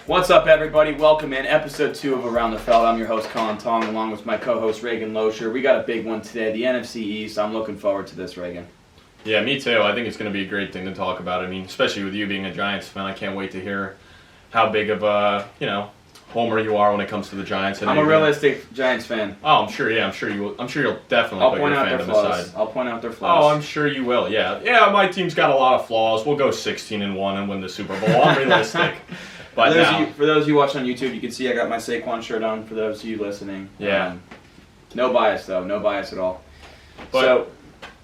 What's up, everybody? Welcome in episode 2 of Around the Feld. I'm your host, Colin Tong, along with my co-host, Reagan Loescher. We got a big one today, the NFC East. I'm looking forward to this, Reagan. Yeah, me too. I think it's going to be a great thing to talk about. I mean, especially with you being a Giants fan, I can't wait to hear how big of a, homer you are when it comes to the Giants. And I'm a realistic Giants fan. Oh, I'm sure. Yeah, I'm sure you will. I'm sure you'll definitely put your fandom aside. I'll point out their flaws. Oh, I'm sure you will. Yeah, my team's got a lot of flaws. We'll go 16-1 and win the Super Bowl. I'm realistic. But for those of you watching on YouTube, you can see I got my Saquon shirt on. For those of you listening, yeah, no bias though, no bias at all. But,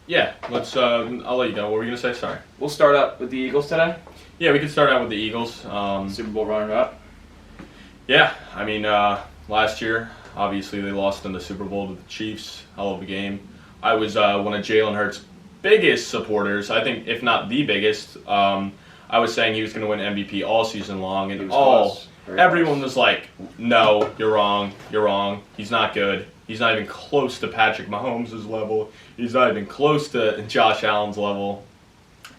yeah, let's. I'll let you go. What were you gonna say? Sorry. We'll start up with the Eagles today. Yeah, we can start out with the Eagles. Super Bowl runner-up. Yeah, I mean, last year, obviously they lost in the Super Bowl to the Chiefs. Hell of a game. I was one of Jalen Hurts' biggest supporters. I think, if not the biggest. I was saying he was going to win MVP all season long, and everyone was like, "No, you're wrong. You're wrong. He's not good. He's not even close to Patrick Mahomes' level. He's not even close to Josh Allen's level."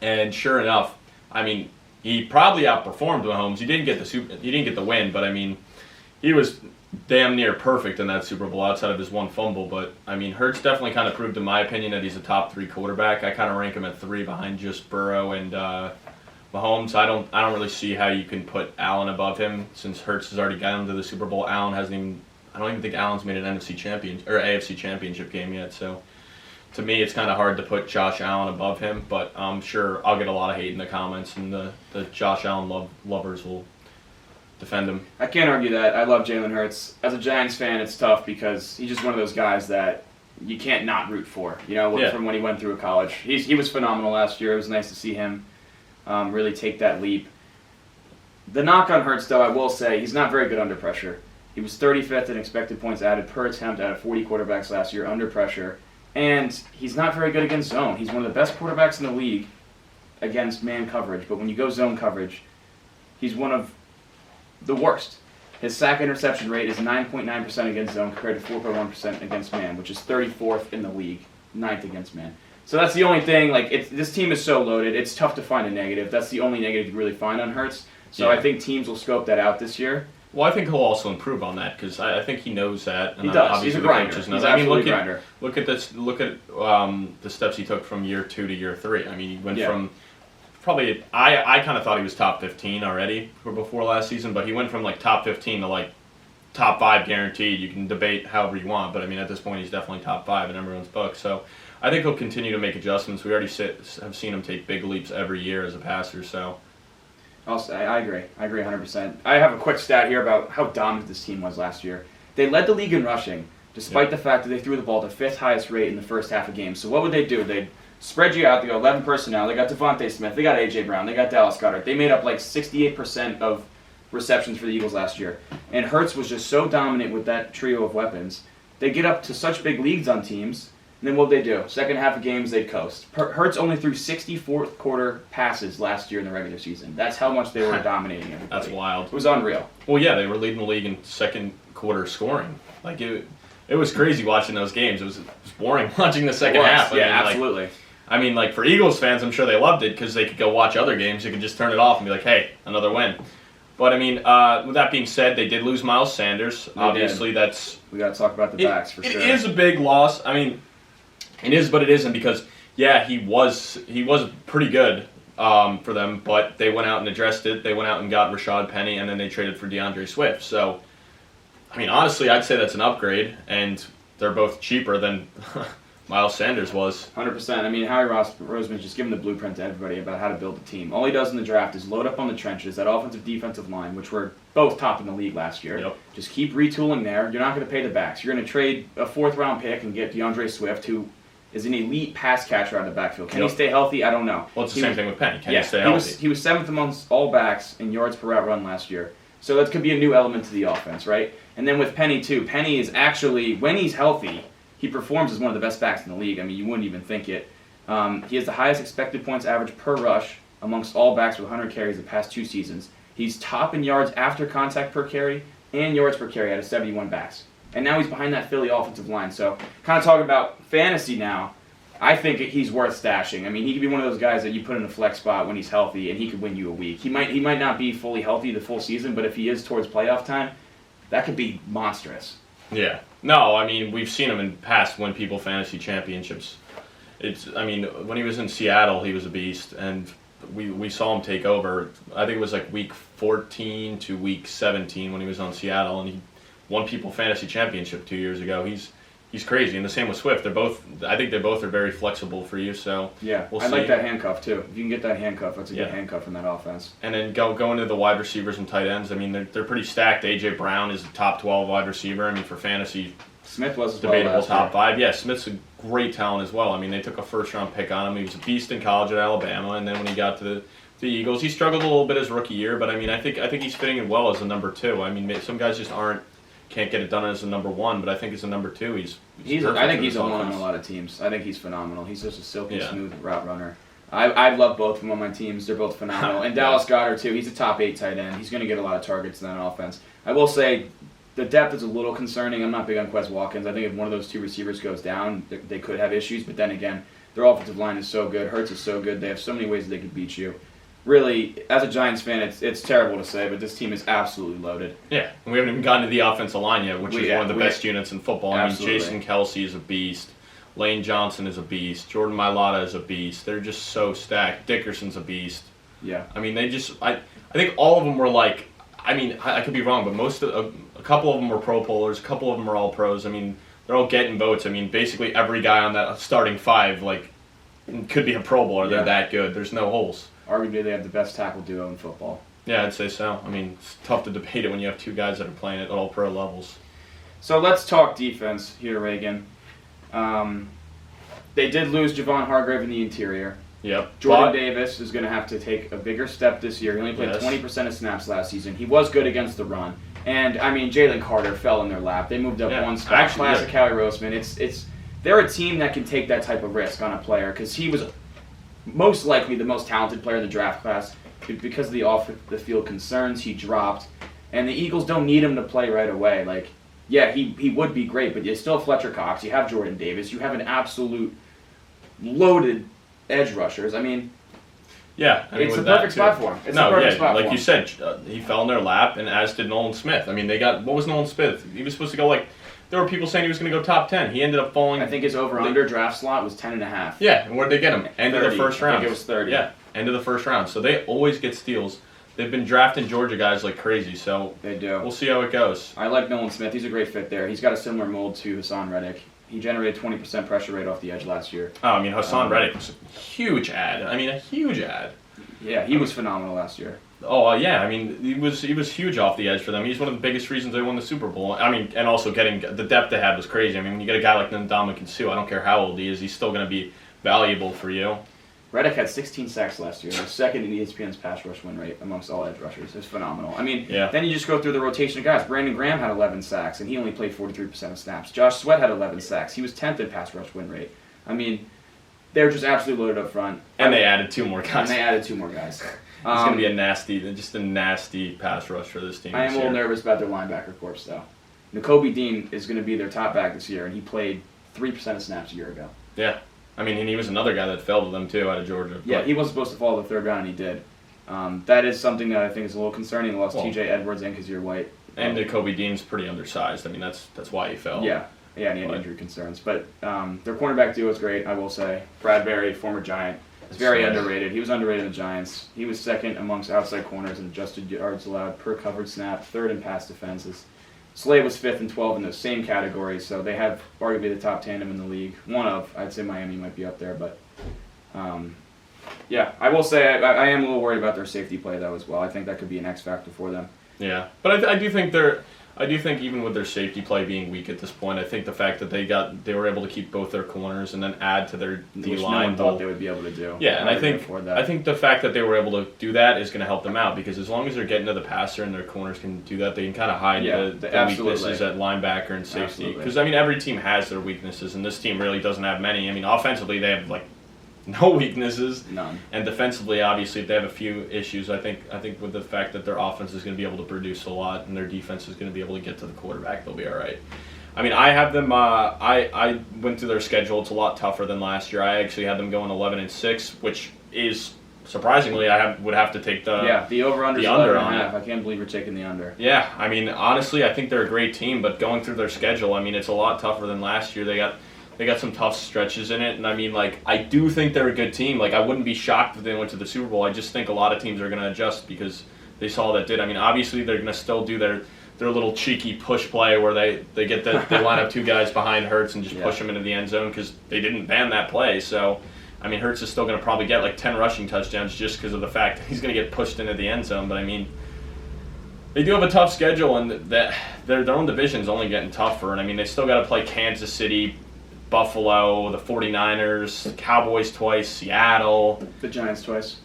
And sure enough, I mean, he probably outperformed Mahomes. He didn't get the win, but I mean, he was damn near perfect in that Super Bowl outside of his one fumble. But I mean, Hurts definitely kind of proved, in my opinion, that he's a top 3 quarterback. I kind of rank him at 3 behind just Burrow and Mahomes. I don't really see how you can put Allen above him since Hurts has already gotten to the Super Bowl. I don't even think Allen's made an NFC champion or AFC championship game yet. So to me, it's kind of hard to put Josh Allen above him. But I'm sure I'll get a lot of hate in the comments, and the Josh Allen lovers will defend him. I can't argue that. I love Jalen Hurts. As a Giants fan, it's tough because he's just one of those guys that you can't not root for. From when he went through college, he was phenomenal last year. It was nice to see him really take that leap. The knock on Hurts, though, I will say, he's not very good under pressure. He was 35th in expected points added per attempt out of 40 quarterbacks last year under pressure, and he's not very good against zone. He's one of the best quarterbacks in the league against man coverage, but when you go zone coverage, he's one of the worst. His sack interception rate is 9.9% against zone compared to 4.1% against man, which is 34th in the league, 9th against man. So that's the only thing. This team is so loaded, it's tough to find a negative. That's the only negative you really find on Hurts. So I think teams will scope that out this year. Well, I think he'll also improve on that because I think he knows that. And he does. He's a grinder. He's absolutely a grinder. Look at the steps he took from year 2 to year 3. I mean, he went from probably I kind of thought he was top 15 already before last season, but he went from top 15 to top 5 guaranteed. You can debate however you want, but I mean at this point he's definitely top 5 in everyone's book. So I think he'll continue to make adjustments. We already have seen him take big leaps every year as a passer. So I agree 100%. I have a quick stat here about how dominant this team was last year. They led the league in rushing, despite the fact that they threw the ball at the 5th highest rate in the first half of games. So what would they do? They'd spread you out. They got 11 personnel. They got Devontae Smith. They got A.J. Brown. They got Dallas Goedert. They made up 68% of receptions for the Eagles last year. And Hurts was just so dominant with that trio of weapons. They get up to such big leads on teams. And then what would they do? Second half of games, they'd coast. Hurts only threw 64th quarter passes last year in the regular season. That's how much they were dominating everybody. That's wild. It was unreal. Well, yeah, they were leading the league in second quarter scoring. It was crazy watching those games. It was boring watching the second half. Absolutely. For Eagles fans, I'm sure they loved it because they could go watch other games. They could just turn it off and be like, hey, another win. But, with that being said, they did lose Miles Sanders. Obviously, we got to talk about the backs for sure. It is a big loss. I mean, it is, but it isn't because, he was pretty good for them, but they went out and addressed it. They went out and got Rashad Penny, and then they traded for DeAndre Swift. So, I mean, honestly, I'd say that's an upgrade, and they're both cheaper than Miles Sanders was. 100%. I mean, Howie Roseman's just giving the blueprint to everybody about how to build a team. All he does in the draft is load up on the trenches, that offensive defensive line, which were both top in the league last year. Yep. Just keep retooling there. You're not going to pay the backs. You're going to trade a 4th-round pick and get DeAndre Swift, who is an elite pass catcher out of the backfield. Can he stay healthy? I don't know. Well, it's the same thing with Penny. Can he stay healthy? He was 7th amongst all backs in yards per route run last year. So that could be a new element to the offense, right? And then with Penny, too. Penny is actually, when he's healthy, he performs as one of the best backs in the league. I mean, you wouldn't even think it. He has the highest expected points average per rush amongst all backs with 100 carries the past 2 seasons. He's top in yards after contact per carry and yards per carry out of 71 backs. And now he's behind that Philly offensive line. So kind of talking about fantasy now. I think he's worth stashing. I mean, he could be one of those guys that you put in a flex spot when he's healthy, and he could win you a week. He might not be fully healthy the full season, but if he is towards playoff time, that could be monstrous. Yeah. No, I mean, we've seen him in the past win people fantasy championships. When he was in Seattle, he was a beast, and we saw him take over. I think it was like week 14 to week 17 when he was on Seattle, and he won people fantasy championship 2 years ago. He's crazy, and the same with Swift. I think they both are very flexible for you. So yeah, I like that handcuff too. If you can get that handcuff, that's a good handcuff in that offense. And then go into the wide receivers and tight ends. I mean, they're pretty stacked. AJ Brown is a top 12 wide receiver. I mean, for fantasy, Smith was as debatable well top 5. Yeah, Smith's a great talent as well. I mean, they took a first-round pick on him. He was a beast in college at Alabama, and then when he got to the Eagles, he struggled a little bit his rookie year. But I mean, I think he's fitting in well as a number 2. I mean, some guys just can't get it done as a number 1, but I think as a number 2, he's I think he's a one on a lot of teams. I think he's phenomenal. He's just a silky smooth route runner. I love both of them on my teams. They're both phenomenal. And Dallas Goedert too. He's a top 8 tight end. He's going to get a lot of targets in that offense. I will say the depth is a little concerning. I'm not big on Quez Watkins. I think if one of those 2 receivers goes down, they could have issues. But then again, their offensive line is so good. Hurts is so good. They have so many ways that they could beat you. Really, as a Giants fan, it's terrible to say, but this team is absolutely loaded. Yeah, and we haven't even gotten to the offensive line yet, which is one of the best units in football. Absolutely. I mean, Jason Kelsey is a beast. Lane Johnson is a beast. Jordan Mailata is a beast. They're just so stacked. Dickerson's a beast. Yeah. I mean, I think all of them were like, I mean, I could be wrong, but a couple of them were Pro Bowlers, a couple of them are all pros. I mean, they're all getting votes. I mean, basically every guy on that starting 5 could be a Pro Bowler. They're that good. There's no holes. Arguably, they have the best tackle duo in football. Yeah, I'd say so. I mean, it's tough to debate it when you have 2 guys that are playing at all pro levels. So let's talk defense here, Reagan. They did lose Javon Hargrave in the interior. Yep. Jordan Davis is going to have to take a bigger step this year. He only played 20% of snaps last season. He was good against the run. And, I mean, Jalen Carter fell in their lap. They moved up one spot. Classic Howie Roseman. They're a team that can take that type of risk on a player because he was most likely the most talented player in the draft class. Because of the off-the-field concerns, he dropped. And the Eagles don't need him to play right away. He would be great, but you still have Fletcher Cox. You have Jordan Davis. You have an absolute loaded edge rushers. I mean, it's the perfect spot for him. Like you said, he fell in their lap, and as did Nolan Smith. I mean, what was Nolan Smith? He was supposed to go there were people saying he was going to go top 10. He ended up falling. I think his over-under draft slot was 10.5. Yeah, and where did they get him? End of the first round. I think it was 30. Yeah, end of the first round. So they always get steals. They've been drafting Georgia guys like crazy, so they do. We'll see how it goes. I like Nolan Smith. He's a great fit there. He's got a similar mold to Hassan Reddick. He generated 20% pressure rate off the edge last year. Oh, I mean, Hassan Reddick was a huge ad. A huge ad. Yeah, he was phenomenal last year. Oh, yeah. I mean, he was huge off the edge for them. He's one of the biggest reasons they won the Super Bowl. I mean, and also getting the depth they had was crazy. I mean, when you get a guy like Ndamukong Suh, I don't care how old he is, he's still going to be valuable for you. Reddick had 16 sacks last year. He was second in ESPN's pass rush win rate amongst all edge rushers. It's phenomenal. I mean, then you just go through the rotation of guys. Brandon Graham had 11 sacks, and he only played 43% of snaps. Josh Sweat had 11 sacks. He was 10th in pass rush win rate. I mean, they're just absolutely loaded up front. And they added 2 more guys. It's going to be a nasty pass rush for this team. I am a little nervous about their linebacker corps, though. Nakobe Dean is going to be their top back this year, and he played 3% of snaps a year ago. Yeah. I mean, and he was another guy that fell to them, too, out of Georgia. Yeah, he wasn't supposed to fall to the 3rd round, and he did. That is something that I think is a little concerning. They lost T.J. Edwards and Kazir White. And Nakobe Dean's pretty undersized. I mean, that's why he fell. Yeah, and he had injury concerns. But their cornerback duo is great, I will say. Bradbury, former Giant, is very underrated. He was underrated in the Giants. He was 2nd amongst outside corners in adjusted yards allowed per covered snap, 3rd in pass defenses. Slay was 5th and 12 in those same categories, so they have arguably the top tandem in the league. I'd say Miami might be up there, but I will say I am a little worried about their safety play though as well. I think that could be an X factor for them. Yeah, but I do think even with their safety play being weak at this point, I think the fact that they were able to keep both their corners and then add to their D line, no one thought they would be able to do. Yeah, and I think the fact that they were able to do that is going to help them out because as long as they're getting to the passer and their corners can do that, they can kind of hide the weaknesses at linebacker and safety. Because I mean, every team has their weaknesses, and this team really doesn't have many. I mean, offensively they have no weaknesses. None. And defensively, obviously, they have a few issues. I think with the fact that their offense is going to be able to produce a lot and their defense is going to be able to get to the quarterback, they'll be all right. I mean, I have them. I went through their schedule. It's a lot tougher than last year. I actually had them going 11-6, which is surprisingly would have to take the over/under on it. I can't believe you're taking the under. Yeah, I mean, honestly, I think they're a great team, but going through their schedule, I mean, it's a lot tougher than last year. They got some tough stretches in it, and I mean, like, I do think they're a good team. Like, I wouldn't be shocked if they went to the Super Bowl. I just think a lot of teams are going to adjust because they saw that did. I mean, obviously, they're going to still do their little cheeky push play where they line up two guys behind Hurts and just push him into the end zone because they didn't ban that play. So, I mean, Hurts is still going to probably get like 10 rushing touchdowns just because of the fact that he's going to get pushed into the end zone. But, I mean, they do have a tough schedule, and that their own division's only getting tougher. And, I mean, they still got to play Kansas City, Buffalo, the 49ers, Cowboys twice, Seattle. The Giants twice.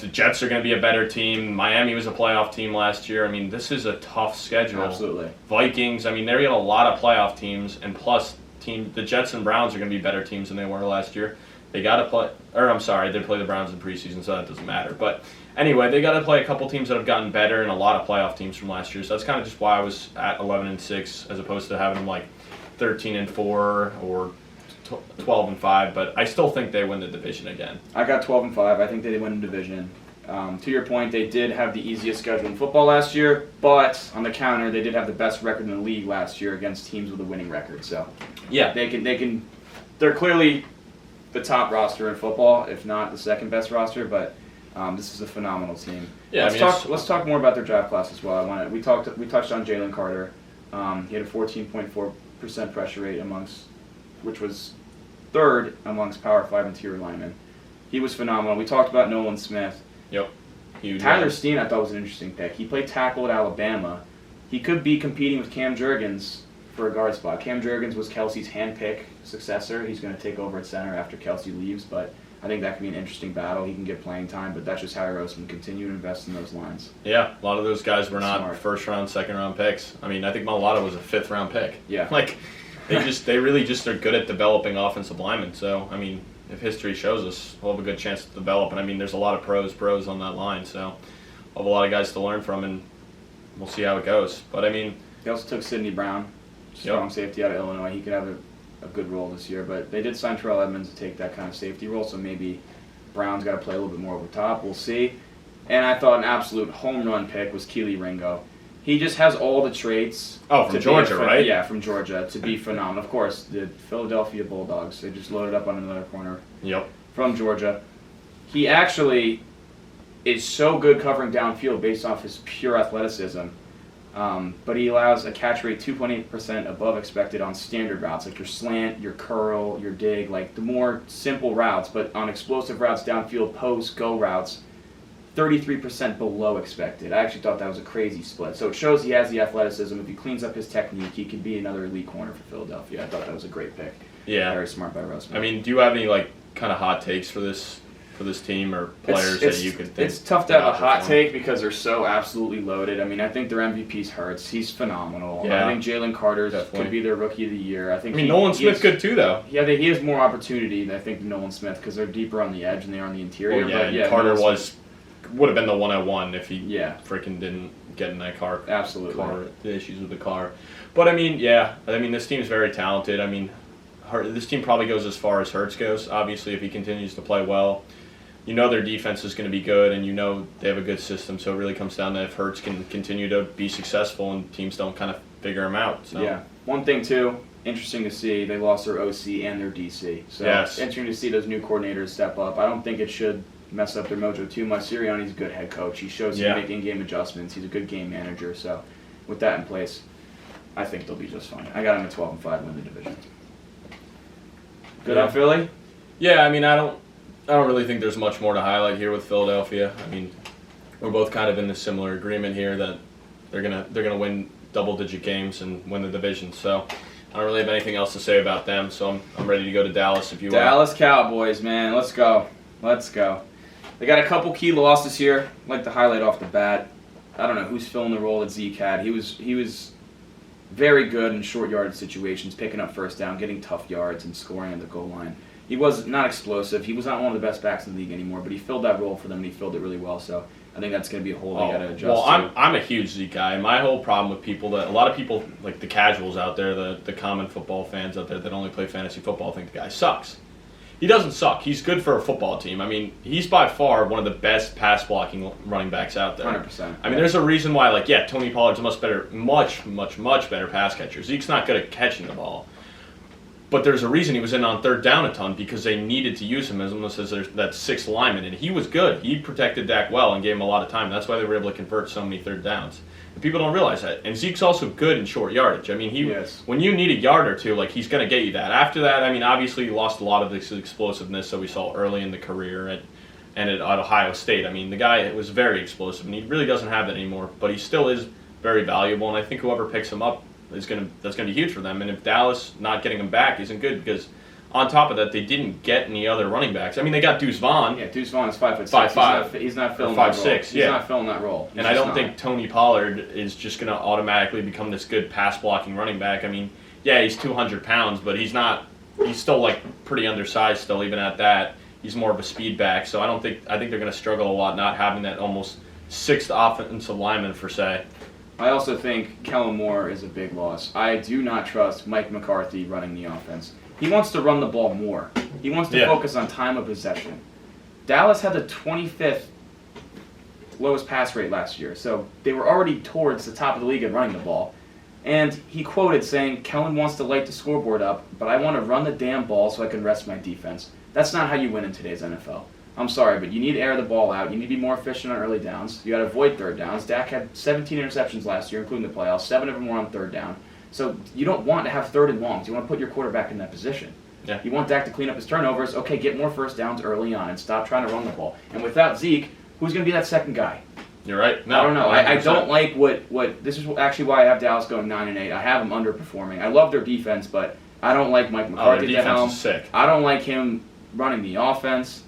The Jets are going to be a better team. Miami was a playoff team last year. I mean, this is a tough schedule. Absolutely. Vikings, I mean, they're getting a lot of playoff teams, and plus the Jets and Browns are going to be better teams than they were last year. They got to play, they play the Browns in preseason, so that doesn't matter. But anyway, they got to play a couple teams that have gotten better and a lot of playoff teams from last year. So that's kind of just why I was at 11-6 as opposed to having them like 13-4 or 12-5, but I still think they win the division again. I got 12-5. I think they win the division. To your point, they did have the easiest schedule in football last year, but on the counter, they did have the best record in the league last year against teams with a winning record. So yeah, they're clearly the top roster in football, if not the second best roster. But this is a phenomenal team. Yeah, let's talk more about their draft class as well. We touched on Jalen Carter. He had a 14.4% pressure rate which was third amongst Power 5 interior linemen. He was phenomenal. We talked about Nolan Smith. Yep. Huge. Tyler Steen, I thought, was an interesting pick. He played tackle at Alabama. He could be competing with Cam Jurgens for a guard spot. Cam Jurgens was Kelsey's handpick successor. He's going to take over at center after Kelsey leaves, but I think that could be an interesting battle. He can get playing time, but that's just Harry Roseman. Continue to invest in those lines. Yeah, a lot of those guys were not first-round, second-round picks. I mean, I think Malata was a fifth-round pick. Yeah. Like, they really just are good at developing offensive linemen. So, I mean, if history shows us, we'll have a good chance to develop. And, I mean, there's a lot of pros on that line. So, we'll have a lot of guys to learn from, and we'll see how it goes. But, I mean... They also took Sidney Brown, strong safety out of Illinois. He could have a good role this year. But they did sign Terrell Edmonds to take that kind of safety role, so maybe Brown's got to play a little bit more over top. We'll see. And I thought an absolute home run pick was Keely Ringo. He just has all the traits. Oh, from Georgia, right? Yeah, from Georgia, to be phenomenal. Of course, the Philadelphia Bulldogs. They just loaded up on another corner. Yep. From Georgia. He actually is so good covering downfield based off his pure athleticism. But he allows a catch rate 2.8% above expected on standard routes, like your slant, your curl, your dig, like the more simple routes. But on explosive routes, downfield, post, go routes, 33% below expected. I actually thought that was a crazy split. So it shows he has the athleticism. If he cleans up his technique, he could be another elite corner for Philadelphia. I thought that was a great pick. Yeah. Very smart by Roseman. I mean, do you have any kind of hot takes for this team or players that you could think? It's tough to have a hot take because they're so absolutely loaded. I mean, I think their MVP's Hurts. He's phenomenal. Yeah. I think Jalen Carter could be their Rookie of the Year. Nolan Smith could too, though. Yeah, he has more opportunity, I think, than Nolan Smith because they're deeper on the edge and they are on the interior. Well, yeah, Carter would have been the 101 if he freaking didn't get in that car. Absolutely. The issues with the car. But, I mean, this team is very talented. I mean, this team probably goes as far as Hurts goes, obviously, if he continues to play well. You know their defense is going to be good, and you know they have a good system, so it really comes down to if Hurts can continue to be successful and teams don't kind of figure him out. So. Yeah. One thing, too, interesting to see, they lost their OC and their DC. So it's interesting to see those new coordinators step up. I don't think it should mess up their mojo too much. Sirianni's a good head coach. He shows he can make in-game adjustments. He's a good game manager. So with that in place, I think they'll be just fine. I got them at 12-5, win the division. Good on Philly? Yeah, I mean, I don't really think there's much more to highlight here with Philadelphia. I mean, we're both kind of in a similar agreement here that they're gonna win double-digit games and win the division. So I don't really have anything else to say about them. So I'm ready to go to Dallas if you want. Dallas Cowboys, man, let's go. They got a couple key losses here. I'd like to highlight off the bat. I don't know who's filling the role that Zeke had. He was very good in short yardage situations, picking up first down, getting tough yards, and scoring at the goal line. He was not explosive. He was not one of the best backs in the league anymore, but he filled that role for them, and he filled it really well. So I think that's going to be a hole they got to adjust well, to. I'm a huge Zeke guy. My whole problem with people that a lot of people, like the casuals out there, the common football fans out there that only play fantasy football, think the guy sucks. He doesn't suck. He's good for a football team. I mean, he's by far one of the best pass blocking running backs out there. 100%. I mean, there's a reason why, like, yeah, Tony Pollard's a much better pass catcher. Zeke's not good at catching the ball. But there's a reason he was in on third down a ton, because they needed to use him as almost as that sixth lineman, and he was good. He protected Dak well and gave him a lot of time. That's why they were able to convert so many third downs. And people don't realize that. And Zeke's also good in short yardage. I mean, when you need a yard or two, like, he's going to get you that. After that, I mean, obviously he lost a lot of this explosiveness that we saw early in the career and at Ohio State. I mean, the guy was very explosive, and he really doesn't have that anymore. But he still is very valuable, and I think whoever picks him up that's going to be huge for them. And if Dallas not getting him back isn't good, because on top of that, they didn't get any other running backs. I mean, they got Deuce Vaughn. Yeah, Deuce Vaughn is 5'6". 5'5". He's not filling that role. 5'6". He's yeah. not filling that role. And I don't think Tony Pollard is just going to automatically become this good pass blocking running back. I mean, yeah, he's 200 pounds, but he's still like pretty undersized still, even at that. He's more of a speed back, so I think they're going to struggle a lot not having that almost sixth offensive lineman per se. I also think Kellen Moore is a big loss. I do not trust Mike McCarthy running the offense. He wants to run the ball more. He wants to focus on time of possession. Dallas had the 25th lowest pass rate last year, so they were already towards the top of the league in running the ball. And he quoted saying, Kellen wants to light the scoreboard up, but I want to run the damn ball so I can rest my defense. That's not how you win in today's NFL. I'm sorry, but you need to air the ball out. You need to be more efficient on early downs. You got to avoid third downs. Dak had 17 interceptions last year, including the playoffs. 7 of them were on third down. So you don't want to have third and longs. You want to put your quarterback in that position. Yeah. You want Dak to clean up his turnovers. Okay, get more first downs early on and stop trying to run the ball. And without Zeke, who's going to be that second guy? You're right. No, I don't know. I don't like what. This is actually why I have Dallas going 9-8. I have them underperforming. I love their defense, but I don't like Mike McCarthy. Their defense is sick. I don't like him running the offense.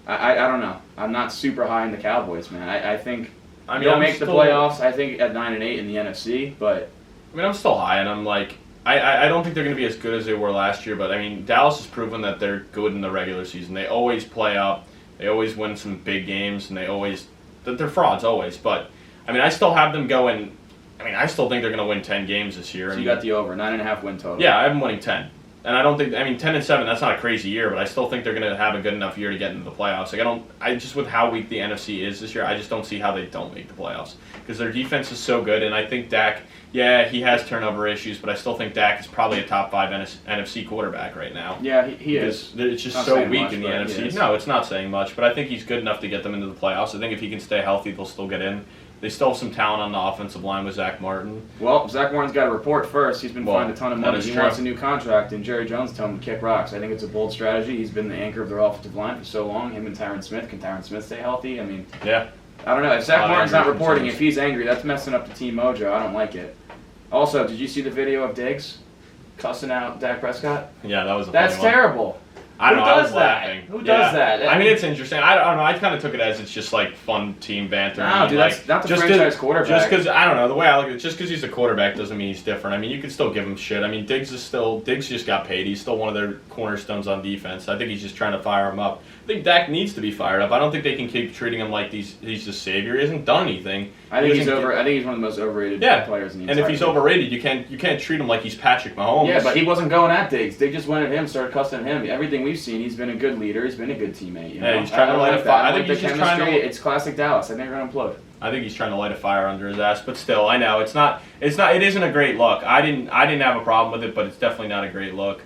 I don't know. I'm not super high in the Cowboys, man. I think they'll make the playoffs. I think at 9-8 in the NFC, but I mean, I'm still high, and I'm like, I don't think they're going to be as good as they were last year. But I mean, Dallas has proven that they're good in the regular season. They always play up. They always win some big games, and they're frauds always. But I mean, I still have them going. I mean, I still think they're going to win 10 games this year. So you got the over 9.5 win total. Yeah, I have them winning 10. And I don't think, 10-7, that's not a crazy year, but I still think they're going to have a good enough year to get into the playoffs. Like, just with how weak the NFC is this year, I just don't see how they don't make the playoffs. Because their defense is so good, and I think Dak, yeah, he has turnover issues, but I still think Dak is probably a top 5 NFC quarterback right now. Yeah, he is. It's just so weak in the NFC. No, it's not saying much, but I think he's good enough to get them into the playoffs. I think if he can stay healthy, they'll still get in. They still have some talent on the offensive line with Zach Martin. Well, Zach Martin's got to report first. He's been fined a ton of money. He wants a new contract, and Jerry Jones told him to kick rocks. I think it's a bold strategy. He's been the anchor of their offensive line for so long. Him and Tyron Smith. Can Tyron Smith stay healthy? I mean, yeah. I don't know. If Zach Martin's not reporting, if he's angry, that's messing up the team mojo. I don't like it. Also, did you see the video of Diggs cussing out Dak Prescott? Yeah, that was a That's funny terrible. One. I don't know. I was laughing. Who does that? I mean, it's interesting. I don't know. I kind of took it as it's just like fun team banter. No, dude, that's not the franchise quarterback. Just because I don't know the way I look at it. Just because he's a quarterback doesn't mean he's different. I mean, you can still give him shit. I mean, Diggs just got paid. He's still one of their cornerstones on defense. I think he's just trying to fire him up. I think Dak needs to be fired up. I don't think they can keep treating him like he's the savior. He hasn't done anything. I think he's one of the most overrated players in the entire And if he's overrated, you can't treat him like he's Patrick Mahomes. Yeah, but he wasn't going at Diggs. Diggs just went at him, started cussing at him. Everything we've seen, he's been a good leader. He's been a good teammate. You know? Yeah, he's trying to light a fire. I think he's just trying to. It's classic Dallas. I think they're gonna implode. I think he's trying to light a fire under his ass, but still, I know it isn't a great look. I didn't have a problem with it, but it's definitely not a great look.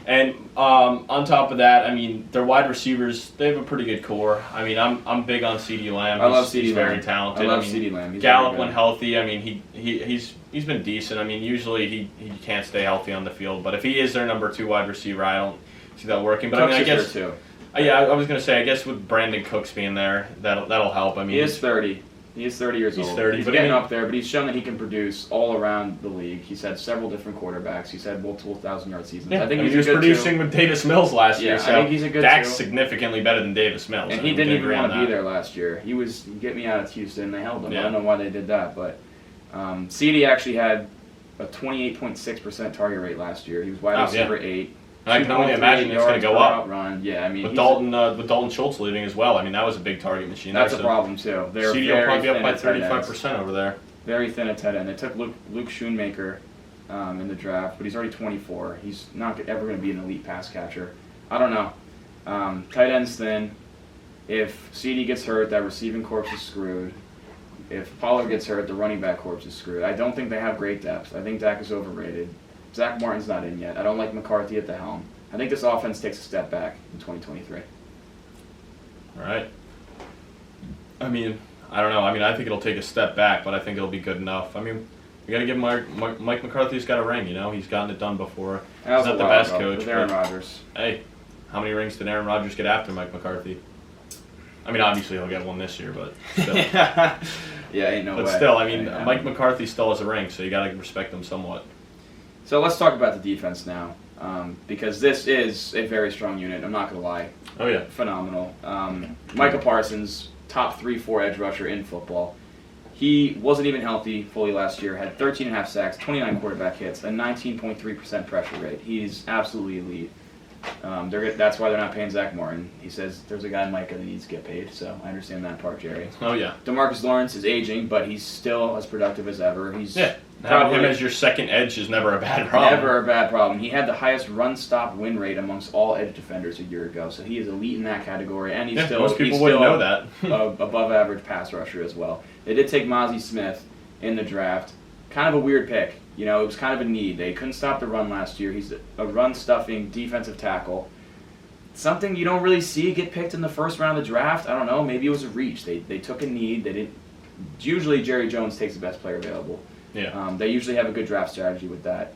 And on top of that, I mean, their wide receivers, they have a pretty good core. I mean, I'm big on CeeDee Lamb. I love CeeDee Lamb. He's very talented. I love CeeDee Lamb. Gallup, when healthy, I mean, he's been decent. I mean, usually he can't stay healthy on the field, but if he is their number 2 wide receiver, I don't see that working. But I mean, I guess too. Yeah, I was gonna say, I guess with Brandon Cooks being there, that'll help. I mean, he is 30. He is 30 years old. He's 30. He's getting up there, but he's shown that he can produce all around the league. He's had several different quarterbacks. He's had multiple 1,000-yard seasons. Yeah, I think he was producing with Davis Mills last year. So I think he's a good Dak's significally better than Davis Mills. And he didn't even want to be there last year. He was get me out of Houston. They held him. Yeah. I don't know why they did that, but CeeDee actually had a 28.6% target rate last year. He was wide receiver 8. I can only imagine it's going to go up. Run. Yeah, I mean, with Dalton Schultz leaving as well. I mean, that was a big target machine. That's a problem too. CD will probably be up by 35% over there. Very thin at tight end. They took Luke Schoonmaker in the draft, but he's already 24. He's not ever going to be an elite pass catcher. I don't know. Tight end's thin. If CD gets hurt, that receiving corps is screwed. If Pollard gets hurt, the running back corps is screwed. I don't think they have great depth. I think Dak is overrated. Zach Martin's not in yet. I don't like McCarthy at the helm. I think this offense takes a step back in 2023. All right. I mean, I don't know. I mean, I think it'll take a step back, but I think it'll be good enough. I mean, we got to give Mike McCarthy's got a ring, you know? He's gotten it done before. He's not the best coach. With Aaron Rodgers. Hey, how many rings did Aaron Rodgers get after Mike McCarthy? I mean, obviously he'll get one this year, but still. Yeah, ain't no way. But still, I mean, Mike McCarthy still has a ring, so you got to respect him somewhat. So let's talk about the defense now, because this is a very strong unit. I'm not going to lie. Oh, yeah. Phenomenal. Micah Parsons, top 3-4 edge rusher in football. He wasn't even healthy fully last year, had 13.5 sacks, 29 quarterback hits, a 19.3% pressure rate. He's absolutely elite. That's why they're not paying Zach Martin. He says there's a guy in Micah that needs to get paid, so I understand that part, Jerry. Oh, yeah. DeMarcus Lawrence is aging, but he's still as productive as ever. Having him as your second edge is never a bad problem. Never a bad problem. He had the highest run-stop win rate amongst all edge defenders a year ago, so he is elite in that category, and he's still most people wouldn't know that. above-average pass rusher as well. They did take Mozzie Smith in the draft. Kind of a weird pick. You know, it was kind of a need. They couldn't stop the run last year. He's a run-stuffing defensive tackle. Something you don't really see get picked in the first round of the draft. I don't know. Maybe it was a reach. They took a need. They didn't. Usually Jerry Jones takes the best player available. Yeah. They usually have a good draft strategy with that.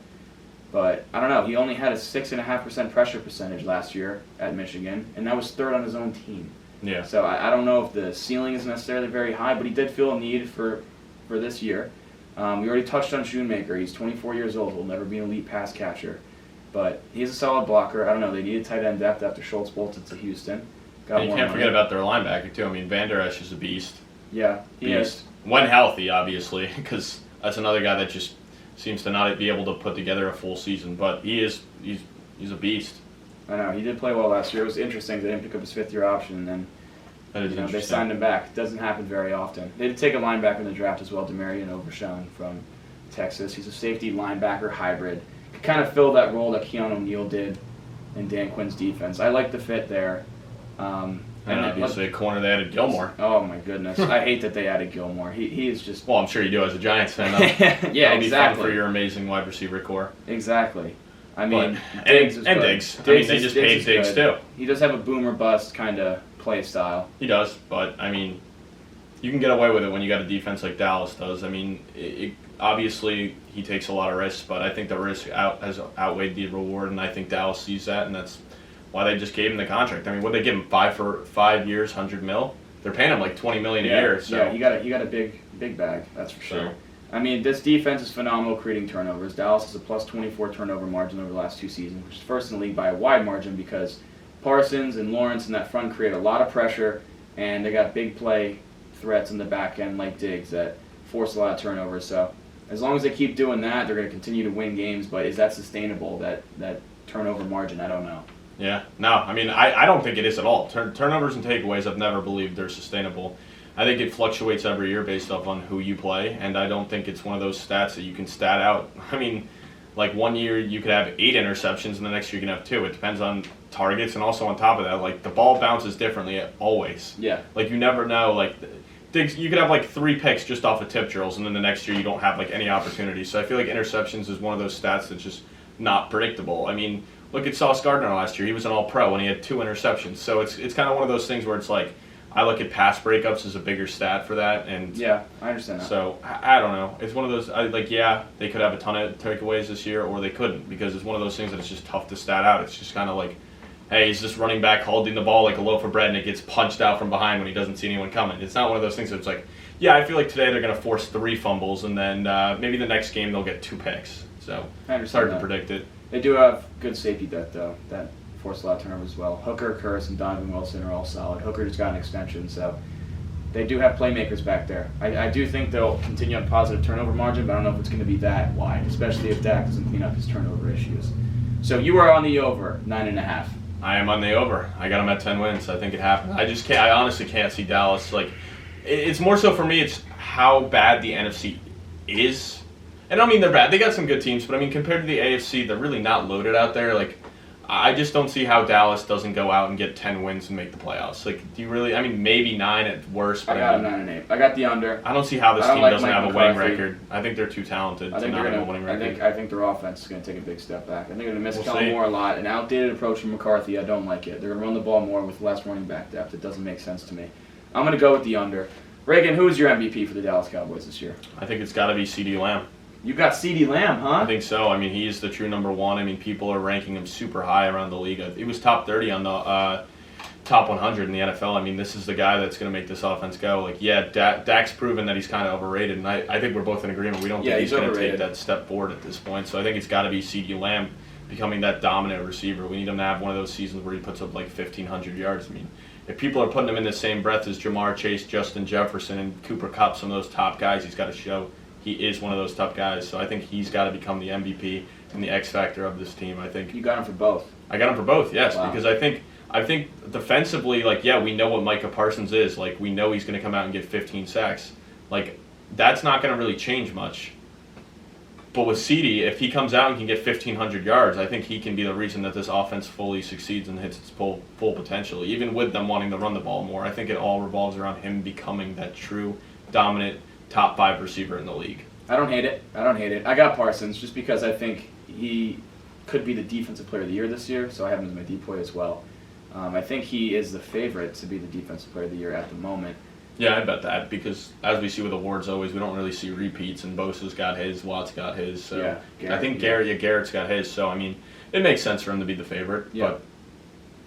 But I don't know. He only had a 6.5% pressure percentage last year at Michigan, and that was third on his own team. Yeah. So I don't know if the ceiling is necessarily very high, but he did feel a need for this year. We already touched on Schoonmaker. He's 24 years old. Will never be an elite pass catcher. But he's a solid blocker. I don't know. They needed tight end depth after Schultz bolted to Houston. And you can't forget about their linebacker, too. I mean, Van Der Esch is a beast. Yeah, he is. When healthy, obviously, because that's another guy that just seems to not be able to put together a full season. But he's a beast. I know. He did play well last year. It was interesting. They didn't pick up his fifth-year option, and then they signed him back. It doesn't happen very often. They did take a linebacker in the draft as well, Demarion Overshown from Texas. He's a safety linebacker hybrid. Could kind of fill that role that Keanu O'Neal did in Dan Quinn's defense. I like the fit there. And obviously a corner they added Gilmore. Oh my goodness. I hate that they added Gilmore. He is just... Well, I'm sure you do as a Giants fan. Yeah, That'll exactly. be fun for your amazing wide receiver core. Exactly. I mean, Diggs is good. Diggs. I mean, they just paid Diggs too. He does have a boomer bust kind of play style. He does, but I mean, you can get away with it when you got a defense like Dallas does. I mean, obviously he takes a lot of risks, but I think the risk has outweighed the reward, and I think Dallas sees that, and that's why they just gave him the contract. I mean, what they give him 5 years, $100 million? They're paying him like $20 million a year. So yeah, he got a big bag. That's for sure. So, I mean, this defense is phenomenal creating turnovers. Dallas has a plus 24 turnover margin over the last 2 seasons, which is first in the league by a wide margin because Parsons and Lawrence in that front create a lot of pressure, and they got big play threats in the back end like Diggs that force a lot of turnovers. So as long as they keep doing that, they're going to continue to win games. But is that sustainable, that turnover margin? I don't know. Yeah, no, I mean, I don't think it is at all. Turnovers and takeaways, I've never believed they're sustainable. I think it fluctuates every year based off on who you play, and I don't think it's one of those stats that you can stat out. I mean, like 1 year you could have 8 interceptions, and the next year you can have 2. It depends on targets, and also on top of that, like the ball bounces differently always. Yeah. Like you never know, like you could have like 3 picks just off of tip drills, and then the next year you don't have like any opportunities. So I feel like interceptions is one of those stats that's just not predictable. I mean, look at Sauce Gardner last year. He was an all-pro, and he had 2 interceptions. So it's kind of one of those things where it's like, I look at pass breakups as a bigger stat for that. And yeah, I understand that. So I don't know. It's one of those, they could have a ton of takeaways this year, or they couldn't, because it's one of those things that it's just tough to stat out. It's just kind of like, hey, is this running back holding the ball like a loaf of bread and it gets punched out from behind when he doesn't see anyone coming? It's not one of those things that's like, yeah, I feel like today they're going to force 3 fumbles, and then maybe the next game they'll get 2 picks. So it's hard to predict it. They do have good safety depth, though, that force a lot of turnovers as well. Hooker, Curtis, and Donovan Wilson are all solid. Hooker just got an extension, so they do have playmakers back there. I do think they'll continue on positive turnover margin, but I don't know if it's going to be that wide, especially if Dak doesn't clean up his turnover issues. So you are on the over 9.5. I am on the over. I got them at 10 wins. I think it happened. I just can't. I honestly can't see Dallas. Like, it's more so for me. It's how bad the NFC is. And I don't mean they're bad. They got some good teams, but I mean compared to the AFC, they're really not loaded out there. Like, I just don't see how Dallas doesn't go out and get 10 wins and make the playoffs. Like, do you really? I mean, maybe 9 at worst. But I got 9-8. I got the under. I don't see how this team like doesn't Mike have a McCarthy. winning record. I think they're too talented to not have a winning record. I think their offense is going to take a big step back. I think they're going to miss We'll Kellen see. Moore a lot. An outdated approach from McCarthy, I don't like it. They're going to run the ball more with less running back depth. It doesn't make sense to me. I'm going to go with the under. Reagan, who is your MVP for the Dallas Cowboys this year? I think it's got to be CeeDee Lamb. You got CeeDee Lamb, huh? I think so. I mean, he's the true number one. I mean, people are ranking him super high around the league. He was top 30 on the top 100 in the NFL. I mean, this is the guy that's going to make this offense go. Like, yeah, Dak's proven that he's kind of overrated, and I think we're both in agreement. We don't think he's going to take that step forward at this point. So I think it's got to be CeeDee Lamb becoming that dominant receiver. We need him to have one of those seasons where he puts up like 1,500 yards. I mean, if people are putting him in the same breath as Jamar Chase, Justin Jefferson, and Cooper Kupp, some of those top guys, he's got to show he is one of those top guys. So I think he's got to become the MVP and the X factor of this team. I think you got him for both. I got him for both, yes, wow. Because I think defensively, like, yeah, we know what Micah Parsons is. Like, we know he's going to come out and get 15 sacks. Like, that's not going to really change much. But with CeeDee, if he comes out and can get 1,500 yards, I think he can be the reason that this offense fully succeeds and hits its full potential. Even with them wanting to run the ball more, I think it all revolves around him becoming that true, dominant, top 5 receiver in the league. I don't hate it. I got Parsons just because I think he could be the defensive player of the year this year, so I have him as my depoy as well. I think he is the favorite to be the defensive player of the year at the moment. Yeah, I bet that, because as we see with awards always, we don't really see repeats, and Bosa's got his, Watt's got his. So yeah, Garrett, I think Garrett's got his, so I mean, it makes sense for him to be the favorite. Yeah.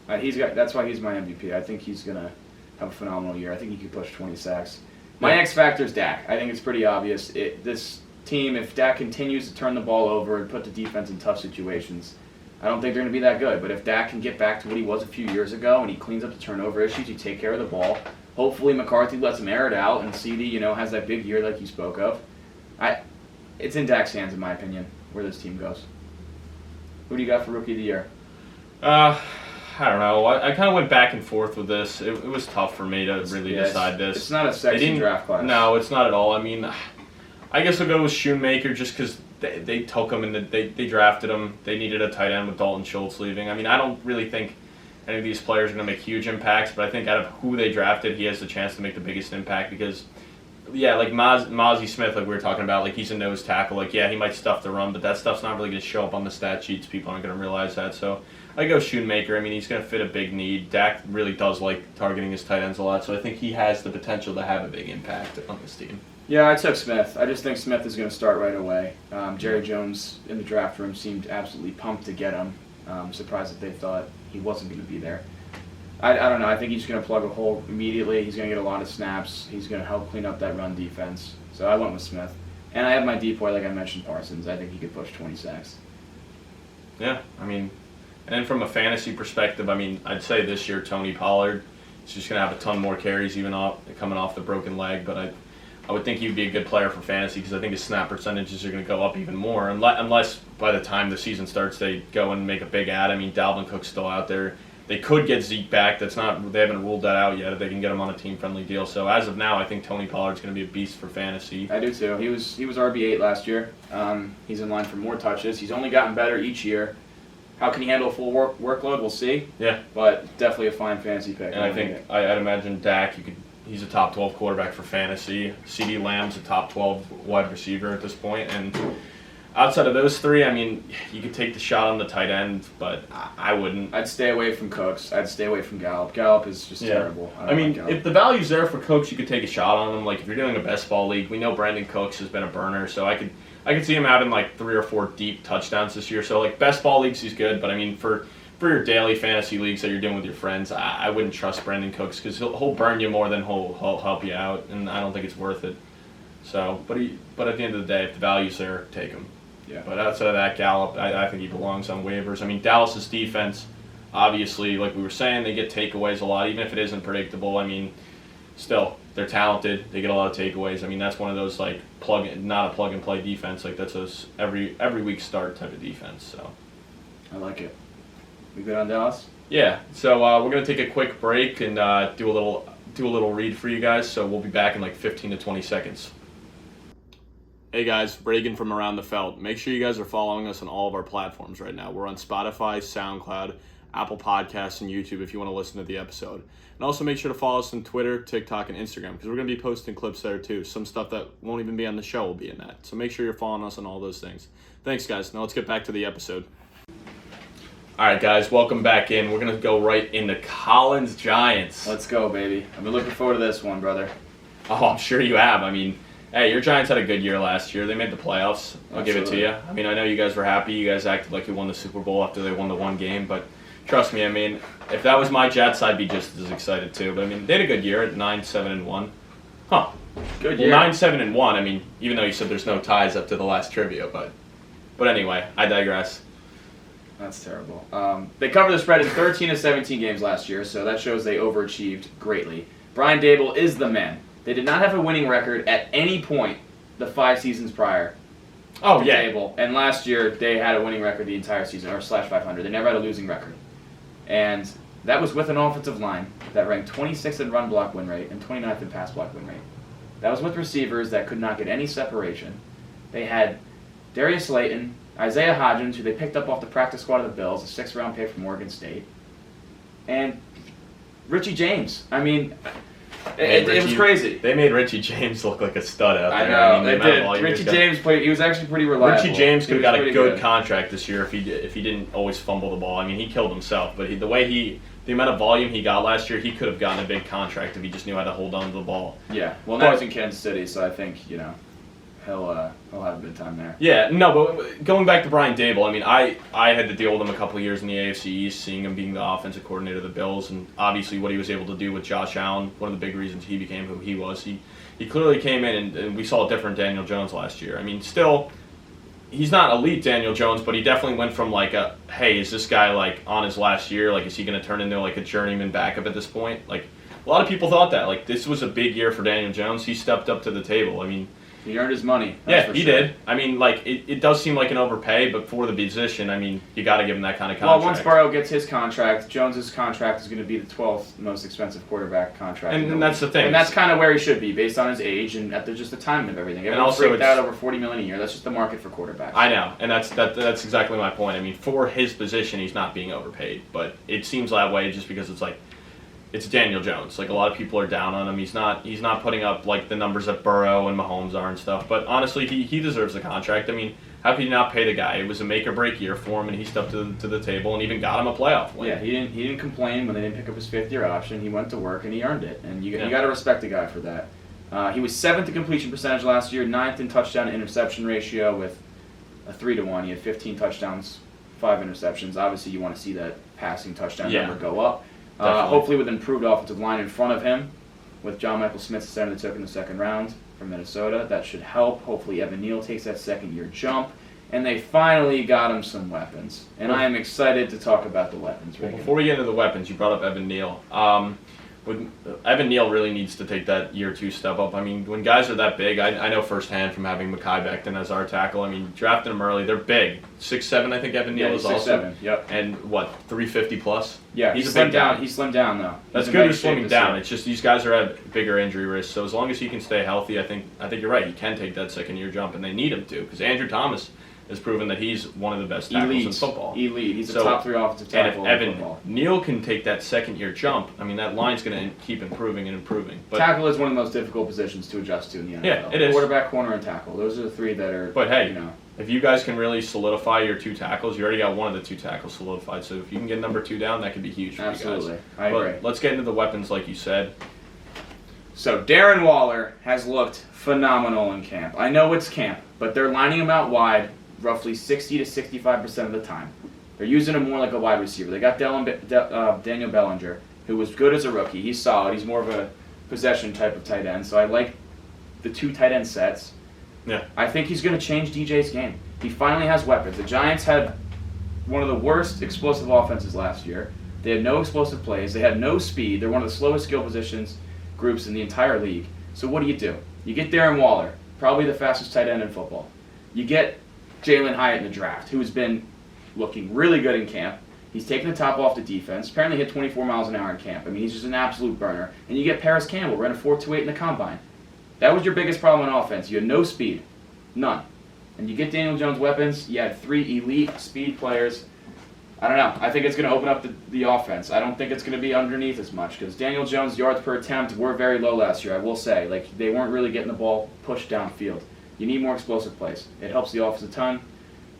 But that's why he's my MVP. I think he's going to have a phenomenal year. I think he could push 20 sacks. My X factor is Dak. I think it's pretty obvious. This team, if Dak continues to turn the ball over and put the defense in tough situations, I don't think they're going to be that good. But if Dak can get back to what he was a few years ago and he cleans up the turnover issues, you take care of the ball, hopefully McCarthy lets him air it out and CeeDee, has that big year like you spoke of. It's in Dak's hands, in my opinion, where this team goes. Who do you got for Rookie of the Year? I don't know. I kind of went back and forth with this. It was tough for me to really decide this. It's not a sexy draft class. No, it's not at all. I mean, I guess I'll go with Shoemaker just because they took him and they drafted him. They needed a tight end with Dalton Schultz leaving. I mean, I don't really think any of these players are going to make huge impacts, but I think out of who they drafted, he has the chance to make the biggest impact because, yeah, like Mozzie Smith, like we were talking about, like he's a nose tackle. Like, yeah, he might stuff the run, but that stuff's not really going to show up on the stat sheets. People aren't going to realize that. So I go Shoemaker. I mean, he's going to fit a big need. Dak really does like targeting his tight ends a lot, so I think he has the potential to have a big impact on this team. Yeah, I took Smith. I just think Smith is going to start right away. Jerry Jones in the draft room seemed absolutely pumped to get him. I'm surprised that they thought he wasn't going to be there. I don't know. I think he's going to plug a hole immediately. He's going to get a lot of snaps. He's going to help clean up that run defense. So I went with Smith. And I have my depoy, like I mentioned, Parsons. I think he could push 20 sacks. Yeah, I mean, and then from a fantasy perspective, I mean, I'd say this year Tony Pollard is just going to have a ton more carries even coming off the broken leg, but I would think he'd be a good player for fantasy because I think his snap percentages are going to go up even more unless by the time the season starts they go and make a big ad. I mean, Dalvin Cook's still out there. They could get Zeke back. They haven't ruled that out yet. They can get him on a team-friendly deal. So as of now, I think Tony Pollard's going to be a beast for fantasy. I do too. He was RB8 last year. He's in line for more touches. He's only gotten better each year. How can he handle a full workload? We'll see. Yeah. But definitely a fine fantasy pick. And I think I'd imagine Dak, he's a top 12 quarterback for fantasy. CeeDee Lamb's a top 12 wide receiver at this point. And outside of those three, I mean, you could take the shot on the tight end, but I wouldn't. I'd stay away from Cooks. I'd stay away from Gallup. Gallup is just terrible. I mean, if the value's there for Cooks, you could take a shot on him. Like, if you're doing a best ball league, we know Brandon Cooks has been a burner, so I could see him having, like, 3 or 4 deep touchdowns this year. So, like, best ball leagues, he's good, but, I mean, for your daily fantasy leagues that you're doing with your friends, I wouldn't trust Brandon Cooks because he'll burn you more than he'll help you out, and I don't think it's worth it. So, but at the end of the day, if the value's there, take him. Yeah. But outside of that, Gallup, I think he belongs on waivers. I mean, Dallas's defense, obviously, like we were saying, they get takeaways a lot, even if it isn't predictable. I mean, still, they're talented. They get a lot of takeaways. I mean, that's one of those, like, not a plug-and-play defense. Like, that's a every week start type of defense. So I like it. We good on Dallas? Yeah. So we're gonna take a quick break and do a little read for you guys. So we'll be back in like 15 to 20 seconds. Hey guys, Reagan from Around the Felt. Make sure you guys are following us on all of our platforms right now. We're on Spotify, SoundCloud, Apple Podcasts, and YouTube if you want to listen to the episode. And also make sure to follow us on Twitter, TikTok, and Instagram because we're going to be posting clips there too. Some stuff that won't even be on the show will be in that. So make sure you're following us on all those things. Thanks guys. Now let's get back to the episode. All right guys, welcome back in. We're going to go right into Colin's Giants. Let's go, baby. I've been looking forward to this one, brother. Oh, I'm sure you have. I mean, hey, your Giants had a good year last year. They made the playoffs. I'll give it to you. I mean, I know you guys were happy. You guys acted like you won the Super Bowl after they won the one game. But trust me, I mean, if that was my Jets, I'd be just as excited too. But, I mean, they had a good year at 9-7-1. Huh. Good year. Well, 9-7-1, I mean, even though you said there's no ties up to the last trivia. But anyway, I digress. That's terrible. They covered the spread in 13 of 17 games last year, so that shows they overachieved greatly. Brian Dable is the man. They did not have a winning record at any point the 5 seasons prior. Oh, yeah. Dable. And last year, they had a winning record the entire season, or /500. They never had a losing record. And that was with an offensive line that ranked 26th in run block win rate and 29th in pass block win rate. That was with receivers that could not get any separation. They had Darius Slayton, Isaiah Hodgins, who they picked up off the practice squad of the Bills, a 6th-round pick from Oregon State, and Richie James. I mean, it was crazy. They made Richie James look like a stud out there. I know, they did. Richie James played. He was actually pretty reliable. Richie James could have got a good contract this year if he didn't always fumble the ball. I mean, he killed himself, but the amount of volume he got last year, he could have gotten a big contract if he just knew how to hold on to the ball. Yeah. Well, now he's in Kansas City, so I think he'll have a good time there. Yeah, no, but going back to Brian Dable, I mean, I had to deal with him a couple of years in the AFC East, seeing him being the offensive coordinator of the Bills, and obviously what he was able to do with Josh Allen, one of the big reasons he became who he was. He clearly came in, and we saw a different Daniel Jones last year. I mean, still, he's not elite Daniel Jones, but he definitely went from like hey, is this guy like on his last year? Like, is he going to turn into like a journeyman backup at this point? Like, a lot of people thought that. Like, this was a big year for Daniel Jones. He stepped up to the table. I mean, he earned his money. Yeah, he did. I mean, like, it does seem like an overpay, but for the position, I mean, you got to give him that kind of contract. Well, once Burrow gets his contract, Jones's contract is going to be the 12th most expensive quarterback contract. And that's the thing. And that's kind of where he should be, based on his age and at just the timing of everything. Everyone's freaked out over $40 million a year. That's just the market for quarterbacks. I know, and that's exactly my point. I mean, for his position, he's not being overpaid, but it seems that way just because it's like, it's Daniel Jones. Like, a lot of people are down on him. He's not putting up like the numbers that Burrow and Mahomes are and stuff. But honestly, he deserves the contract. I mean, how could you not pay the guy? It was a make or break year for him, and he stepped to the table and even got him a playoff win. Yeah, he didn't complain when they didn't pick up his 5th-year option. He went to work and he earned it, and you got to respect the guy for that. He was 7th in completion percentage last year, 9th in touchdown to interception ratio with a 3-to-1. He had 15 touchdowns, 5 interceptions. Obviously, you want to see that passing touchdown number go up. Hopefully with an improved offensive line in front of him, with John Michael Smith, the center they took in the 2nd round from Minnesota. That should help. Hopefully Evan Neal takes that 2nd-year jump. And they finally got him some weapons. And I am excited to talk about the weapons. Well, before we get into the weapons, you brought up Evan Neal. Evan Neal really needs to take that year 2 step up. I mean, when guys are that big, I know firsthand from having Mekhi Becton as our tackle. I mean, drafting him early, they're big. 6'7", I think Evan Neal is also. 6'7", yep. And what, 350 plus? Yeah, he's a slimmed big down. guy. He slimmed down though. That's good. He's slimming down. It's just these guys are at bigger injury risks. So as long as he can stay healthy, I think you're right. He can take that 2nd-year jump, and they need him to because Andrew Thomas has proven that he's one of the best tackles in football. Elite. He's a top 3 offensive tackle in football. Evan Neal can take that 2nd-year jump. I mean, that line's going to keep improving and improving. But tackle is one of the most difficult positions to adjust to in the NFL. Yeah, it is. Quarterback, corner, and tackle. Those are the 3 that are. But hey, if you guys can really solidify your 2 tackles, you already got one of the 2 tackles solidified. So if you can get number 2 down, that could be huge for you guys. Absolutely, I agree. But let's get into the weapons, like you said. So Darren Waller has looked phenomenal in camp. I know it's camp, but they're lining him out wide roughly 60 to 65% of the time. They're using him more like a wide receiver. They got Daniel Bellinger, who was good as a rookie. He's solid. He's more of a possession type of tight end. So I like the 2 tight end sets. Yeah. I think he's going to change DJ's game. He finally has weapons. The Giants had one of the worst explosive offenses last year. They had no explosive plays. They had no speed. They're one of the slowest skill positions groups in the entire league. So what do? You get Darren Waller, probably the fastest tight end in football. You get Jalen Hyatt in the draft, who has been looking really good in camp. He's taking the top off the defense. Apparently hit 24 miles an hour in camp. I mean, he's just an absolute burner. And you get Paris Campbell, ran a 4.28 in the combine. That was your biggest problem on offense. You had no speed. None. And you get Daniel Jones weapons. You had 3 elite speed players. I don't know. I think it's going to open up the offense. I don't think it's going to be underneath as much because Daniel Jones' yards per attempt were very low last year, I will say. Like, they weren't really getting the ball pushed downfield. You need more explosive plays. It helps the offense a ton.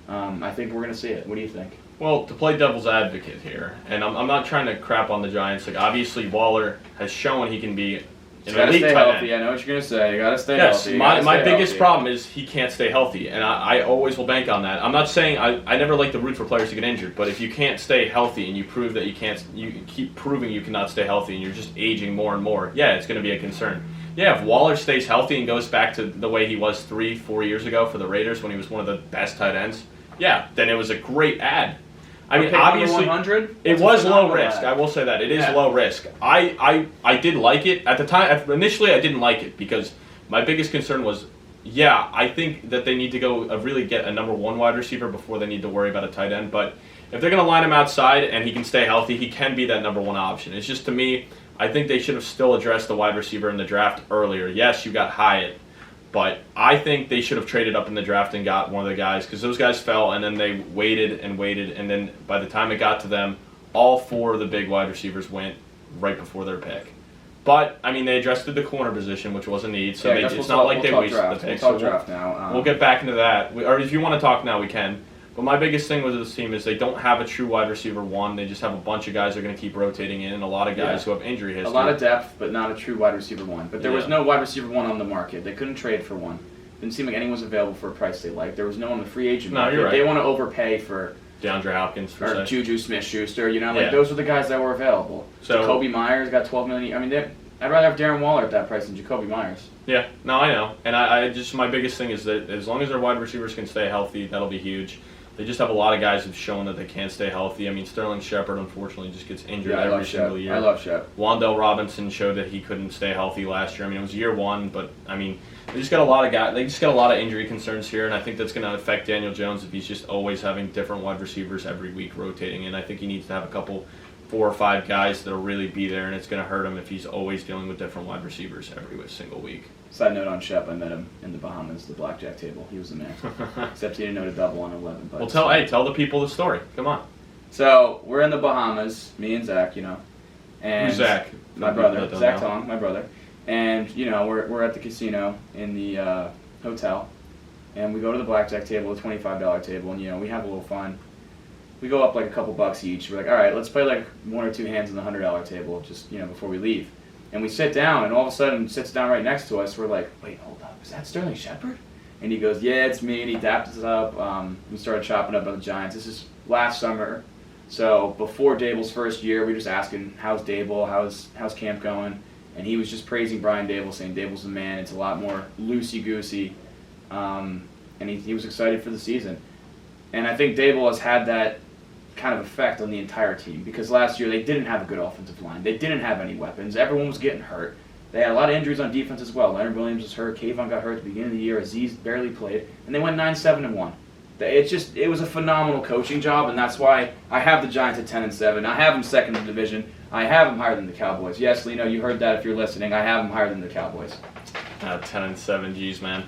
I think we're going to see it. What do you think? Well, to play devil's advocate here, and I'm not trying to crap on the Giants. Like, obviously, Waller has shown he can be an elite stay tight healthy. end. I know what you're going to say. You got to stay healthy. Yes, my biggest problem is he can't stay healthy, and I always will bank on that. I'm not saying I never like to root for players to get injured, but if you can't stay healthy and you prove that you can't, you keep proving you cannot stay healthy, and you're just aging more and more, yeah, it's going to be a concern. Yeah, if Waller stays healthy and goes back to the way he was 3-4 years ago for the Raiders when he was one of the best tight ends, yeah, then it was a great ad. I mean, obviously, 100? It was low risk. I will say that. It is low risk. I did like it. At the time, initially, I didn't like it because my biggest concern was, yeah, I think that they need to go really get a number 1 wide receiver before they need to worry about a tight end. But if they're going to line him outside and he can stay healthy, he can be that number 1 option. It's just, to me, I think they should have still addressed the wide receiver in the draft earlier. Yes, you got Hyatt. But I think they should have traded up in the draft and got one of the guys because those guys fell and then they waited, and then by the time it got to them, all 4 of the big wide receivers went right before their pick. But, I mean, they addressed the corner position, which was a need, so it's not like they wasted the pick. We'll talk draft now. We'll get back into that. Or if you want to talk now, we can. But my biggest thing with this team is they don't have a true wide receiver 1. They just have a bunch of guys they're going to keep rotating in and a lot of guys who have injury history. A lot of depth, but not a true wide receiver 1. But there was no wide receiver 1 on the market. They couldn't trade for one. Didn't seem like anyone was available for a price they liked. There was no one on the free agent market. You're right. They want to overpay for DeAndre Hopkins or Juju Smith-Schuster. Those were the guys that were available. So Jacoby Myers got $12 million. I mean, I'd rather have Darren Waller at that price than Jacoby Myers. Yeah, no, I know. And I just, my biggest thing is that as long as their wide receivers can stay healthy, that'll be huge. They just have a lot of guys who've shown that they can't stay healthy. I mean, Sterling Shepard, unfortunately, just gets injured every single year. I love Shep. Wan'Dale Robinson showed that he couldn't stay healthy last year. I mean, it was year 1, but, I mean, they just got a lot of guys. They just got a lot of injury concerns here, and I think that's going to affect Daniel Jones if he's just always having different wide receivers every week rotating. And I think he needs to have a couple, 4 or 5 guys that'll really be there, and it's going to hurt him if he's always dealing with different wide receivers every single week. Side note on Shep, I met him in the Bahamas, the blackjack table. He was the man. Except he didn't know to double on 11. But well, tell the people the story. Come on. So we're in the Bahamas, me and Zach, and who's Zach? My brother, Zach Tong, my brother. And we're at the casino in the hotel, and we go to the blackjack table, the $25 table, and we have a little fun. We go up like a couple bucks each. We're like, all right, let's play like 1 or 2 hands on the $100 table, just before we leave. And we sit down, and all of a sudden, sits down right next to us. We're like, wait, hold up, is that Sterling Shepard? And he goes, yeah, it's me. And he dapped us up. We started chopping up on the Giants. This is last summer, so before Dable's first year, we were just asking, how's Dable? How's camp going? And he was just praising Brian Dable, saying Dable's the man. It's a lot more loosey-goosey. And he was excited for the season. And I think Dable has had that kind of effect on the entire team because last year they didn't have a good offensive line. They didn't have any weapons. Everyone was getting hurt. They had a lot of injuries on defense as well. Leonard Williams was hurt. Kayvon got hurt at the beginning of the year. Aziz barely played. And they went 9-7-1. It was a phenomenal coaching job, and that's why I have the Giants at 10-7. I have them second in the division. I have them higher than the Cowboys. Yes, Lino, you heard that if you're listening. I have them higher than the Cowboys. 10-7, geez, man.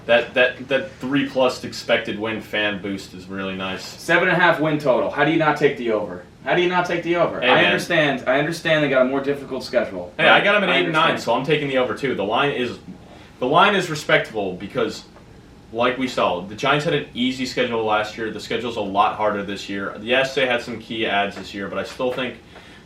That 3+ expected win fan boost is really nice. 7.5 win total. How do you not take the over? Hey, I understand they got a more difficult schedule. Hey, I got them at 8-9, so I'm taking the over too. The line is respectable because, like we saw, the Giants had an easy schedule last year. The schedule's a lot harder this year. Yes, they had some key adds this year, but I still think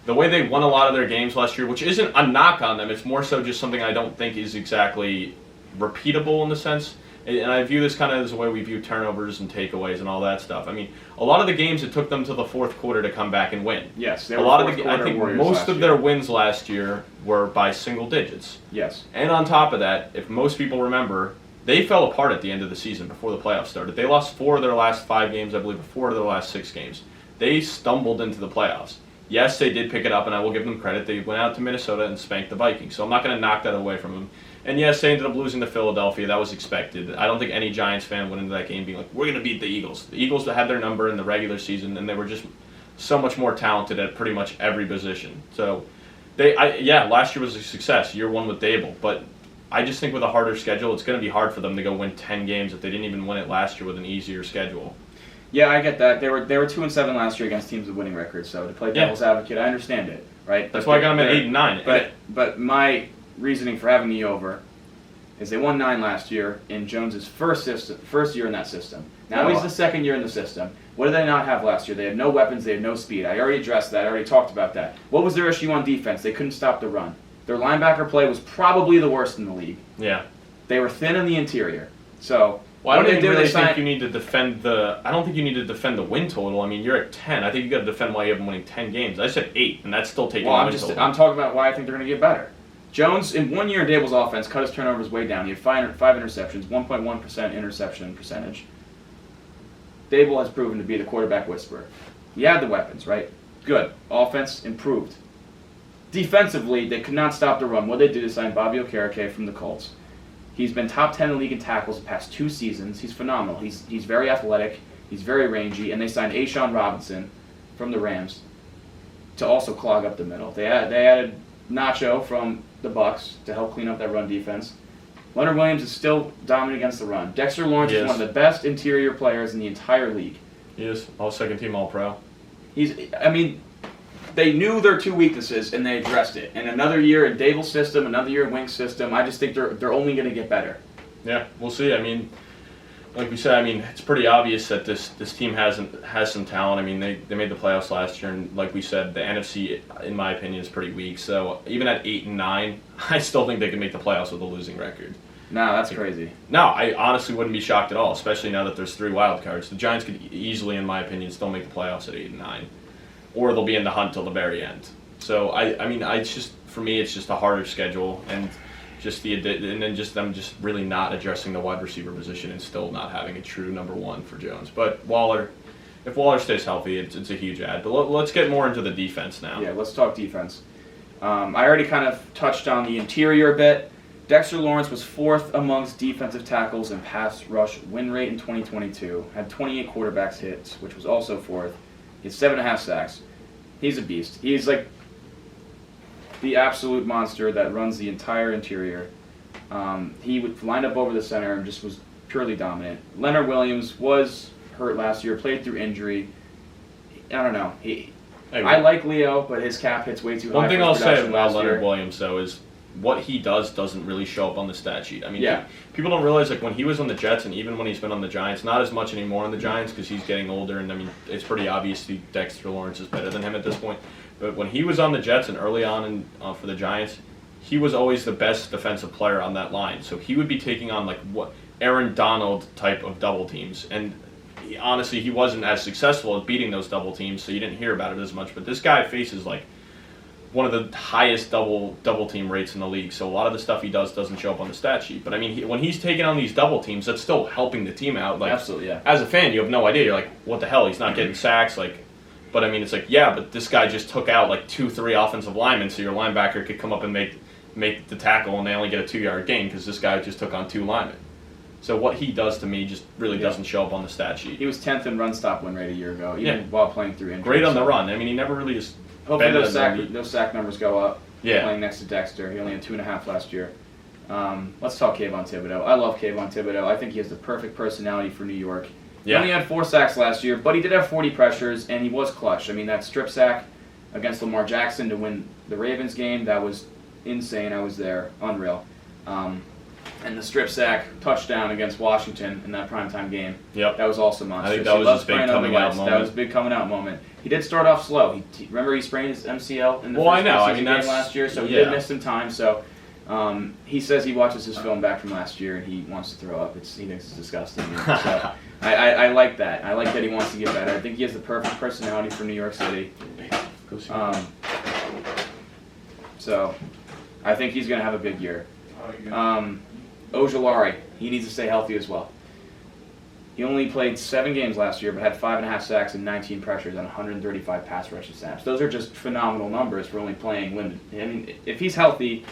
the way they won a lot of their games last year, which isn't a knock on them, it's more so just something I don't think is exactly repeatable in the sense. And I view this kind of as the way we view turnovers and takeaways and all that stuff. I mean, a lot of the games it took them to the 4th quarter to come back and win. Yes, I think most of their wins last year were by single digits. Yes. And on top of that, if most people remember, they fell apart at the end of the season before the playoffs started. They lost 4 of their last 5 games, I believe, 4 of their last 6 games. They stumbled into the playoffs. Yes, they did pick it up, and I will give them credit. They went out to Minnesota and spanked the Vikings. So I'm not going to knock that away from them. And yes, they ended up losing to Philadelphia. That was expected. I don't think any Giants fan went into that game being like, we're going to beat the Eagles. The Eagles had their number in the regular season, and they were just so much more talented at pretty much every position. So, last year was a success. Year one with Dable. But I just think with a harder schedule, it's going to be hard for them to go win 10 games if they didn't even win it last year with an easier schedule. Yeah, I get that. They were 2-7 last year against teams with winning records. So to play devil's advocate, I understand it, right? That's why I got them at 8-9. But my reasoning for having the over is they won 9 last year in Jones's first year in that system. Now he's the second year in the system. What did they not have last year? They had no weapons. They had no speed. I already addressed that. I already talked about that. What was their issue on defense? They couldn't stop the run. Their linebacker play was probably the worst in the league. Yeah. They were thin in the interior. So. Well, I don't think you need to defend the. I don't think you need to defend the win total. I mean, you're at 10. I think you got to defend why you haven't winning 10 games. I said 8, and that's still taking. Well, the win total. I'm talking about why I think they're going to get better. Jones, in 1 year in Dable's offense, cut his turnovers way down. He had 5 interceptions, 1.1% interception percentage. Dable has proven to be the quarterback whisperer. He had the weapons, right? Good. Offense improved. Defensively, they could not stop the run. What they did is sign Bobby Okereke from the Colts. He's been top 10 in the league in tackles the past 2 seasons. He's phenomenal. He's very athletic. He's very rangy. And they signed Ashawn Robinson from the Rams to also clog up the middle. They added Nacho from the Bucs to help clean up that run defense. Leonard Williams is still dominant against the run. Dexter Lawrence is one of the best interior players in the entire league. He is. All-second team All-Pro. They knew their 2 weaknesses, and they addressed it. And another year in Dable's system, another year in Wink's system, I just think they're only going to get better. Yeah, we'll see. I mean, like we said, it's pretty obvious that this team has some talent. I mean, they made the playoffs last year, and like we said, the NFC, in my opinion, is pretty weak. So even at 8-9, I still think they can make the playoffs with a losing record. No, that's crazy. No, I honestly wouldn't be shocked at all, especially now that there's 3 wild cards. The Giants could easily, in my opinion, still make the playoffs at 8-9. Or they'll be in the hunt till the very end. So for me, it's just a harder schedule, and then them just really not addressing the wide receiver position and still not having a true number 1 for Jones. But if Waller stays healthy, it's a huge add. But let's get more into the defense now. Yeah, let's talk defense. I already kind of touched on the interior a bit. Dexter Lawrence was 4th amongst defensive tackles in pass rush win rate in 2022. Had 28 quarterbacks hits, which was also 4th. He had 7.5 sacks. He's a beast. He's like the absolute monster that runs the entire interior. He would line up over the center and just was purely dominant. Leonard Williams was hurt last year, played through injury. I don't know. I like Leo, but his cap hits way too high. One thing I'll say about Leonard Williams, though, is what he doesn't really show up on the stat sheet. I mean, people don't realize, like, when he was on the Jets and even when he's been on the Giants, not as much anymore on the Giants because he's getting older, and, I mean, it's pretty obvious Dexter Lawrence is better than him at this point. But when he was on the Jets and early on for the Giants, he was always the best defensive player on that line. So he would be taking on, like, what Aaron Donald type of double teams. And honestly, he wasn't as successful at beating those double teams, so you didn't hear about it as much. But this guy faces, like, one of the highest double team rates in the league. So a lot of the stuff he does doesn't show up on the stat sheet. But I mean, when he's taking on these double teams, that's still helping the team out. Like, absolutely, yeah. As a fan, you have no idea. You're like, what the hell? He's not getting sacks. Like, but I mean, it's like, yeah, but this guy just took out like 2-3 offensive linemen, so your linebacker could come up and make the tackle, and they only get a 2-yard gain because this guy just took on 2 linemen. So what he does to me just really doesn't show up on the stat sheet. He was 10th in run stop win rate a year ago, even while playing through injury. Great on the run. I mean, he never really just. Hopefully those sack numbers go up. Yeah. Playing next to Dexter. He only had 2.5 last year. Let's talk Kayvon Thibodeau. I love Kayvon Thibodeau. I think he has the perfect personality for New York. He only had 4 sacks last year, but he did have 40 pressures, and he was clutch. I mean, that strip sack against Lamar Jackson to win the Ravens game, that was insane. I was there. Unreal. And the strip sack touchdown against Washington in that primetime game. Yep. That was also monstrous. I think that was his big coming out moment. That was a big coming out moment. He did start off slow. Remember he sprained his MCL in the first game last year, so he did miss some time. So he says he watches his film back from last year and he wants to throw up. He thinks it's disgusting. So I like that. I like that he wants to get better. I think he has the perfect personality for New York City. So I think he's going to have a big year. Ojulari, he needs to stay healthy as well. He only played 7 games last year, but had 5.5 sacks and 19 pressures and 135 pass rush snaps. Those are just phenomenal numbers for only playing limited. I mean, if he's healthy,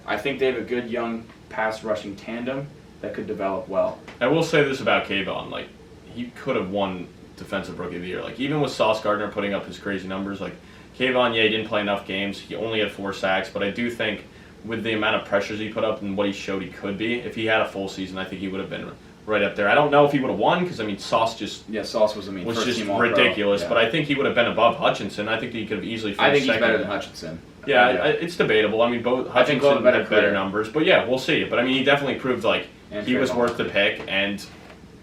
I think they have a good young pass rushing tandem that could develop well. I will say this about Kayvon, like, he could have won Defensive Rookie of the Year. Like, even with Sauce Gardner putting up his crazy numbers, like, Kayvon, he didn't play enough games. He only had 4 sacks, but I do think with the amount of pressures he put up and what he showed he could be, if he had a full season, I think he would have been right up there. I don't know if he would have won because, I mean, Sauce just was just ridiculous, but I think he would have been above Hutchinson. I think he could have easily finished I think he's second. better than Hutchinson. Yeah, it's debatable. I mean, both Hutchinson had better numbers, but yeah, we'll see. But I mean, he definitely proved like he was worth the pick, and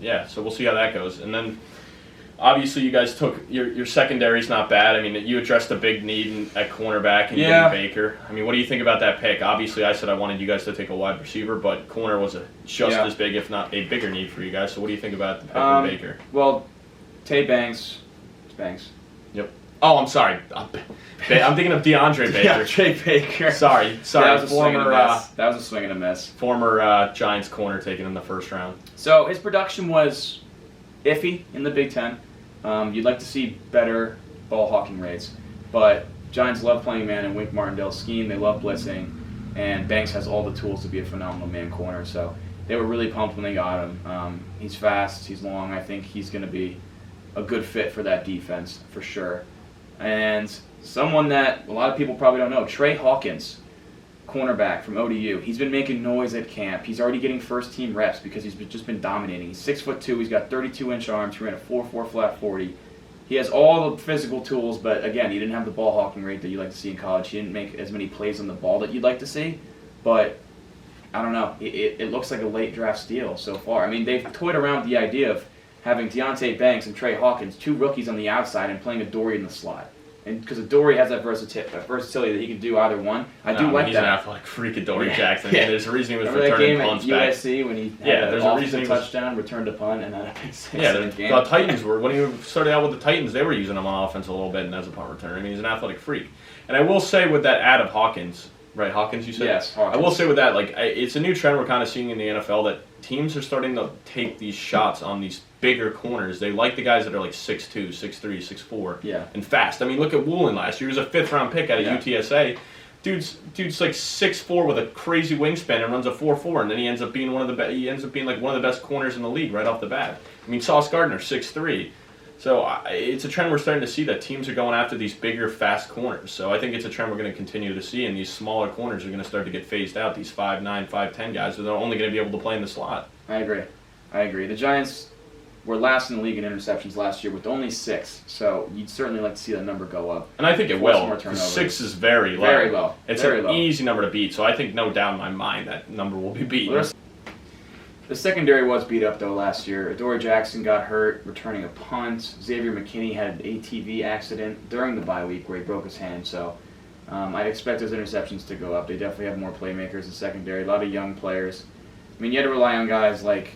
yeah, so we'll see how that goes. And then obviously, you guys took your secondary's not bad. I mean, you addressed a big need at cornerback and getting Baker. I mean, what do you think about that pick? Obviously, I said I wanted you guys to take a wide receiver, but corner was just as big, if not a bigger need for you guys. So what do you think about the pick of Baker? Well, Tay Banks. Yep. Oh, I'm sorry. I'm thinking of DeAndre Baker. DeAndre Baker. Sorry. That was a swing and a miss. Former Giants corner taken in the first round. So his production was iffy in the Big Ten. You'd like to see better ball hawking rates, but Giants love playing man in Wink Martindale's scheme. They love blitzing, and Banks has all the tools to be a phenomenal man corner. So they were really pumped when they got him. He's fast. He's long. I think he's going to be a good fit for that defense for sure. And someone that a lot of people probably don't know, Trey Hawkins, cornerback from ODU. He's been making noise at camp. He's already getting first-team reps because he's just been dominating. He's 6'2". He's got 32-inch arms. He ran a 4.4 flat 40. He has all the physical tools, but again, he didn't have the ball hawking rate that you like to see in college. He didn't make as many plays on the ball that you'd like to see. But I don't know. It looks like a late draft steal so far. I mean, they've toyed around with the idea of having Deontay Banks and Trey Hawkins, 2 rookies on the outside, and playing Adoree in the slot. And because Adoree has that versatility that he can do either one, I do like he's that. He's an athletic freak, Adoree Jackson. Yeah. There's a reason he was Remember returning punts back. Remember that game at USC when he had there's an a reason he touchdown, returned a punt, and then a pick six in the game. The Titans were, when he started out with the Titans, they were using him on offense a little bit and as a punt returner. I mean, he's an athletic freak. And I will say with that ad of Hawkins, right, Hawkins you said? Yes, Hawkins. I will say with that, like, it's a new trend we're kind of seeing in the NFL that teams are starting to take these shots on these bigger corners. They like the guys that are like 6'2", 6'3", 6'4", and fast. I mean, look at Woolen last year. He was a 5th-round pick out of UTSA. Dude's like 6'4" with a crazy wingspan and runs a 4.4, and then he ends up being like one of the best corners in the league right off the bat. I mean, Sauce Gardner, 6'3". So it's a trend we're starting to see that teams are going after these bigger, fast corners. So I think it's a trend we're going to continue to see, and these smaller corners are going to start to get phased out. These 5'9", 5'10" guys, they're only going to be able to play in the slot. I agree. The Giants were last in the league in interceptions last year with only 6, so you'd certainly like to see that number go up. And I think it will. 6 is very low. Very low. It's an easy number to beat, so I think no doubt in my mind that number will be beaten. Well, the secondary was beat up, though, last year. Adoree Jackson got hurt returning a punt. Xavier McKinney had an ATV accident during the bye week where he broke his hand, so I'd expect those interceptions to go up. They definitely have more playmakers in secondary, a lot of young players. I mean, you had to rely on guys like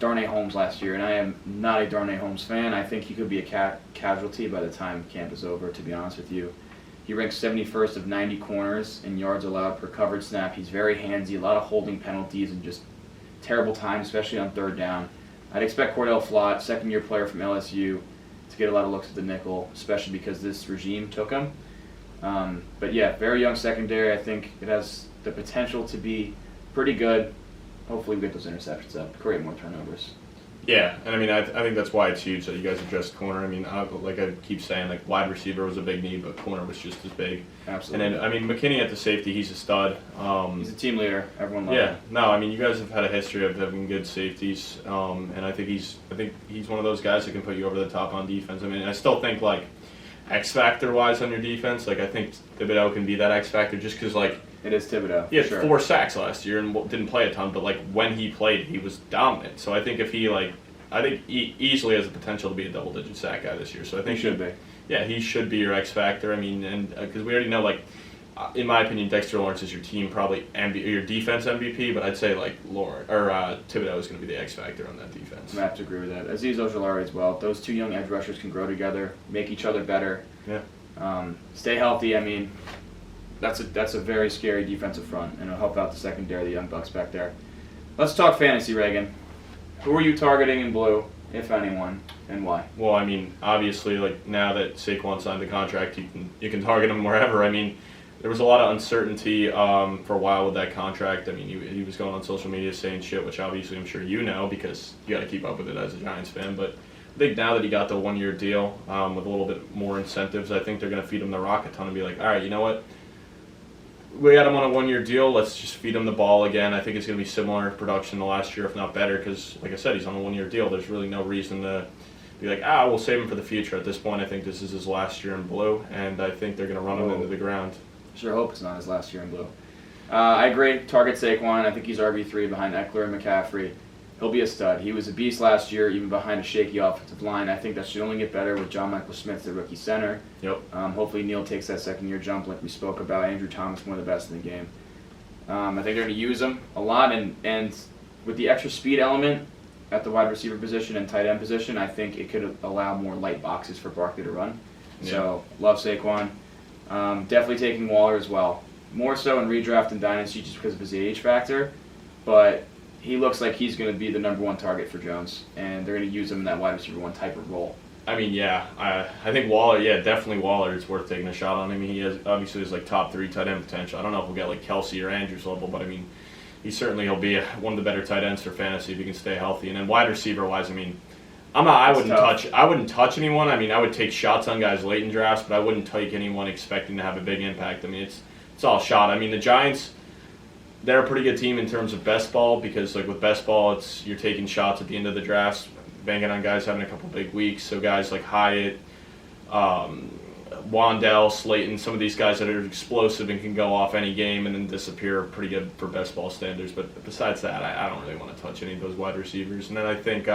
Darnay Holmes last year, and I am not a Darnay Holmes fan. I think he could be a casualty by the time camp is over, to be honest with you. He ranks 71st of 90 corners in yards allowed per covered snap. He's very handsy, a lot of holding penalties, and just terrible time, especially on 3rd down. I'd expect Cordell Flott, second-year player from LSU, to get a lot of looks at the nickel, especially because this regime took him. But yeah, very young secondary. I think it has the potential to be pretty good. Hopefully we get those interceptions up, create more turnovers. Yeah, and I mean, I think that's why it's huge that you guys addressed corner. I mean, like I keep saying, like wide receiver was a big need, but corner was just as big. Absolutely. And then, I mean, McKinney at the safety, he's a stud. He's a team leader. Everyone loves him. Yeah, no, I mean, you guys have had a history of having good safeties, and I think he's one of those guys that can put you over the top on defense. I mean, I still think like X factor wise on your defense, like I think Thibodeau can be that X factor just because like. It is Thibodeau. He had 4 sacks last year and didn't play a ton, but like when he played, he was dominant. So I think if he easily has the potential to be a double-digit sack guy this year. So I think he should be. Yeah, he should be your X factor. I mean, and because we already know, like, in my opinion, Dexter Lawrence is your team probably your defense MVP, but I'd say like Thibodeau is going to be the X factor on that defense. I have to agree with that. Azeez Ojulari as well. Those 2 young edge rushers can grow together, make each other better. Yeah. Stay healthy. I mean. That's a very scary defensive front, and it'll help out the secondary, the young bucks back there. Let's talk fantasy, Reagan. Who are you targeting in blue, if anyone, and why? Well, I mean, obviously, like now that Saquon signed the contract, you can target him wherever. I mean, there was a lot of uncertainty for a while with that contract. I mean, he was going on social media saying shit, which obviously I'm sure you know because you got to keep up with it as a Giants fan. But I think now that he got the 1-year deal with a little bit more incentives, I think they're going to feed him the rock a ton and be like, all right, you know what? We got him on a 1-year deal. Let's just feed him the ball again. I think it's going to be similar production to last year, if not better, because, like I said, he's on a 1-year deal. There's really no reason to be like, we'll save him for the future. At this point, I think this is his last year in blue, and I think they're going to run him into the ground. Sure hope it's not his last year in blue. I agree. Target Saquon. I think he's RB3 behind Eckler and McCaffrey. He'll be a stud. He was a beast last year, even behind a shaky offensive line. I think that should only get better with John Michael Smith, the rookie center. Yep. Hopefully Neal takes that second-year jump like we spoke about. Andrew Thomas, one of the best in the game. I think they're going to use him a lot, and with the extra speed element at the wide receiver position and tight end position, I think it could allow more light boxes for Barkley to run. Yeah. So, love Saquon. Definitely taking Waller as well. More so in redraft and dynasty just because of his age factor, but he looks like he's going to be the number one target for Jones, and they're going to use him in that wide receiver one type of role. I mean, yeah, I think Waller, definitely Waller is worth taking a shot on. I mean, he has obviously has like top 3 tight end potential. I don't know if we'll get like Kelsey or Andrews level, but I mean, he'll be one of the better tight ends for fantasy if he can stay healthy. And then wide receiver wise, I mean, I wouldn't touch anyone. I mean, I would take shots on guys late in drafts, but I wouldn't take anyone expecting to have a big impact. I mean, it's all shot. I mean, the Giants, they're a pretty good team in terms of best ball because, like with best ball, you're taking shots at the end of the drafts, banking on guys having a couple big weeks. So guys like Hyatt, Wandell, Slayton, some of these guys that are explosive and can go off any game and then disappear are pretty good for best ball standards. But besides that, I don't really want to touch any of those wide receivers. And then I think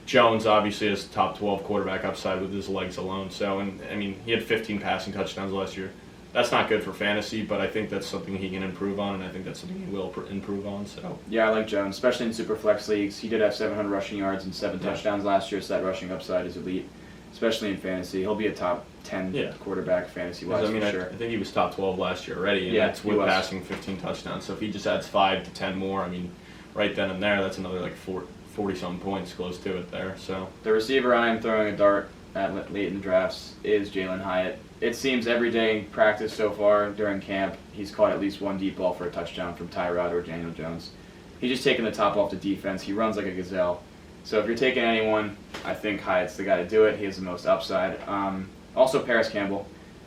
Jones obviously has top 12 quarterback upside with his legs alone. So, and I mean, he had 15 passing touchdowns last year. That's not good for fantasy, but I think that's something he can improve on, and I think that's something he will improve on. So yeah, I like Jones, especially in super flex leagues. He did have 700 rushing yards and 7 touchdowns last year, so that rushing upside is elite, especially in fantasy. He'll be a top 10 quarterback fantasy-wise for sure. I think he was top 12 last year already, and that's with passing 15 touchdowns. So if he just adds 5 to 10 more, I mean, right then and there, that's another like 40-something points close to it there. So the receiver I am throwing a dart at late in the drafts is Jalen Hyatt. It seems every day in practice so far during camp, he's caught at least one deep ball for a touchdown from Tyrod or Daniel Jones. He's just taking the top off the defense. He runs like a gazelle. So if you're taking anyone, I think Hyatt's the guy to do it. He has the most upside. Also, Paris Campbell.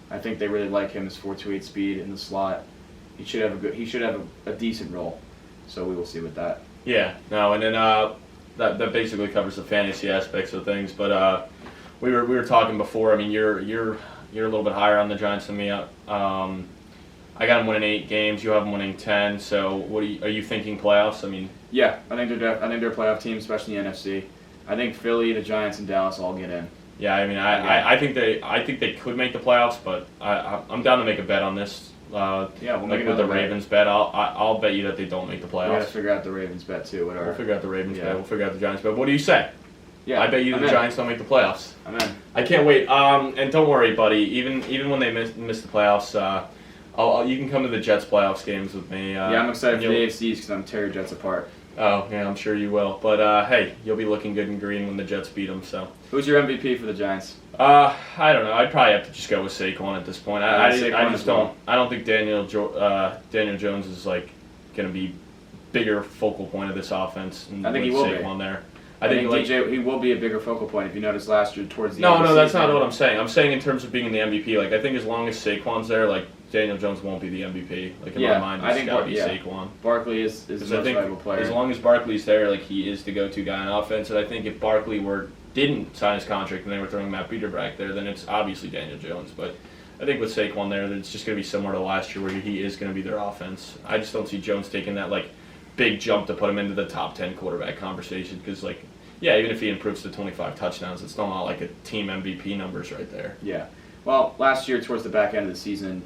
I think they really like him. His 4.28 speed in the slot. He should have a decent role. So we will see with that. Yeah. No, and then that basically covers the fantasy aspects of things. But we were talking before. I mean, you're a little bit higher on the Giants than me. I got them winning 8 games. You have them winning 10. So, are you thinking playoffs? I mean, yeah, I think they're a playoff team, especially in the NFC. I think Philly, the Giants, and Dallas all get in. Yeah, I mean, I think they could make the playoffs, but I'm down to make a bet on this. We'll like with the Ravens bet, I'll bet you that they don't make the playoffs. We got to figure out the Ravens bet too. Whatever. We'll figure out the Ravens bet. We'll figure out the Giants bet. What do you say? Yeah, I bet you the Giants don't make the playoffs. I'm in. I can't wait. And don't worry, buddy. Even when they miss the playoffs, you can come to the Jets playoffs games with me. I'm excited for the AFC East because I'm tearing Jets apart. Oh yeah, I'm sure you will. But hey, you'll be looking good in green when the Jets beat them. So who's your MVP for the Giants? I don't know. I'd probably have to just go with Saquon at this point. I just don't. I don't think Daniel Jones is like going to be bigger focal point of this offense. I think he will Saquon be. There. I think DJ, he will be a bigger focal point if you notice last year towards the end of the season. No, that's not what I'm saying. I'm saying in terms of being the MVP. Like I think as long as Saquon's there, like Daniel Jones won't be the MVP. Like in my mind, it's got to be Saquon. Barkley is the most valuable player. As long as Barkley's there, like he is the go-to guy on offense. And I think if Barkley didn't sign his contract and they were throwing Matt Peter back there, then it's obviously Daniel Jones. But I think with Saquon there, it's just going to be similar to last year where he is going to be their offense. I just don't see Jones taking that like big jump to put him into the top 10 quarterback conversation because like. Yeah, even if he improves to 25 touchdowns, it's still not like a team MVP numbers right there. Yeah. Well, last year towards the back end of the season,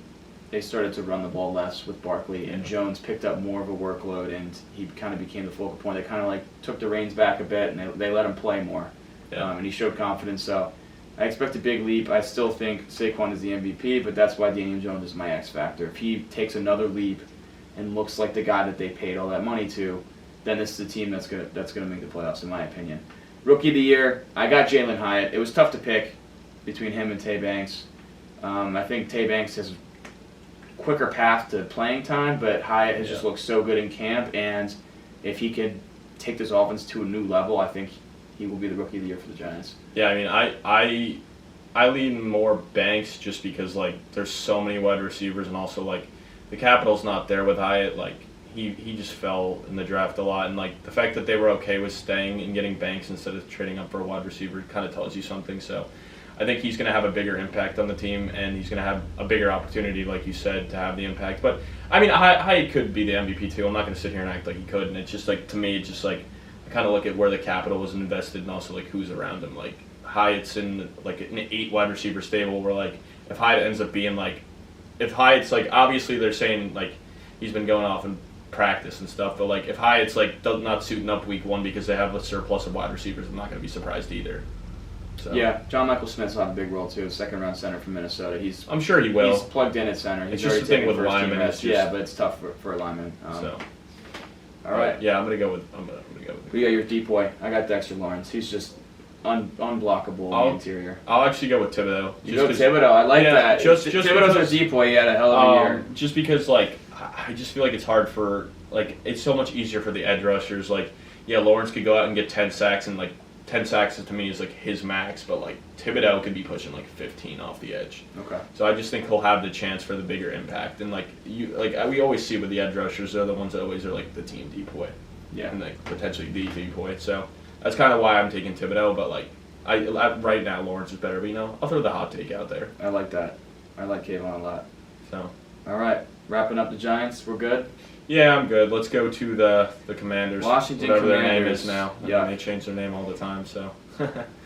they started to run the ball less with Barkley, and Jones picked up more of a workload, and he kind of became the focal point. They kind of like took the reins back a bit, and they let him play more. Yeah. And he showed confidence. So I expect a big leap. I still think Saquon is the MVP, but that's why Daniel Jones is my X factor. If he takes another leap and looks like the guy that they paid all that money to, then this is a team that's gonna make the playoffs, in my opinion. Rookie of the year, I got Jalen Hyatt. It was tough to pick between him and Tay Banks. I think Tay Banks has quicker path to playing time, but Hyatt has just looked so good in camp, and if he could take this offense to a new level, I think he will be the Rookie of the Year for the Giants. Yeah, I mean, I lean more Banks just because, like, there's so many wide receivers, and also, like, the capital's not there with Hyatt. Like, he just fell in the draft a lot, and, like, the fact that they were okay with staying and getting Banks instead of trading up for a wide receiver kind of tells you something. So I think he's going to have a bigger impact on the team, and he's going to have a bigger opportunity, like you said, to have the impact. But, I mean, Hyatt could be the MVP, too. I'm not going to sit here and act like he could, and it's just, like, to me, it's just, like, I kind of look at where the capital was invested and also, like, who's around him. Like, Hyatt's in, like, an 8 wide receiver stable where, like, if Hyatt ends up being, like, if Hyatt's, like, obviously they're saying, like, he's been going off in practice and stuff, but, like, if Hyatt's, like, not suiting up week 1 because they have a surplus of wide receivers, I'm not going to be surprised either. So. Yeah, John Michael Smith's will have a big role too. Second-round center from Minnesota. I'm sure he will. He's plugged in at center. It's just the thing with linemen. Yeah, but it's tough for a lineman. All right. Yeah, I'm gonna go with. We got your deep boy. I got Dexter Lawrence. He's just unblockable in the interior. I'll actually go with Thibodeau. You go with Thibodeau. I like that. Just Thibodeau's our deep boy. He had a hell of a year. Just because, like, I just feel like it's hard for, like, it's so much easier for the edge rushers. Like, yeah, Lawrence could go out and get 10 sacks, and, like, 10 sacks to me is, like, his max, but, like, Thibodeau could be pushing, like, 15 off the edge. Okay. So I just think he'll have the chance for the bigger impact. And, like, we always see with the edge rushers, they're the ones that always are, like, the team decoy. Yeah. And, like, potentially the decoy. So that's kind of why I'm taking Thibodeau, but, like, I right now Lawrence is better, but, you know, I'll throw the hot take out there. I like that. I like Kayvon a lot. So. All right. Wrapping up the Giants. We're good? Yeah, I'm good. Let's go to the Commanders. Washington whatever Commanders. Their name is now. Yeah. They change their name all the time, so.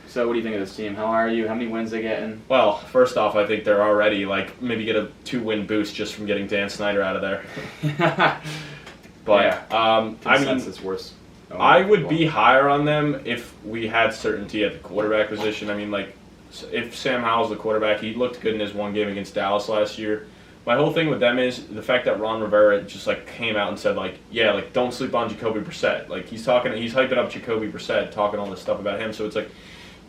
So what do you think of this team? How are you? How many wins they getting? Well, first off, I think they're already, like, maybe get a 2-win boost just from getting Dan Snyder out of there. But, yeah. I mean, it's worse. I would be higher on them if we had certainty at the quarterback position. I mean, like, if Sam Howell's the quarterback, he looked good in his one game against Dallas last year. My whole thing with them is the fact that Ron Rivera just, like, came out and said, like, yeah, like, don't sleep on Jacoby Brissett. Like, he's hyping up Jacoby Brissett, talking all this stuff about him. So it's like,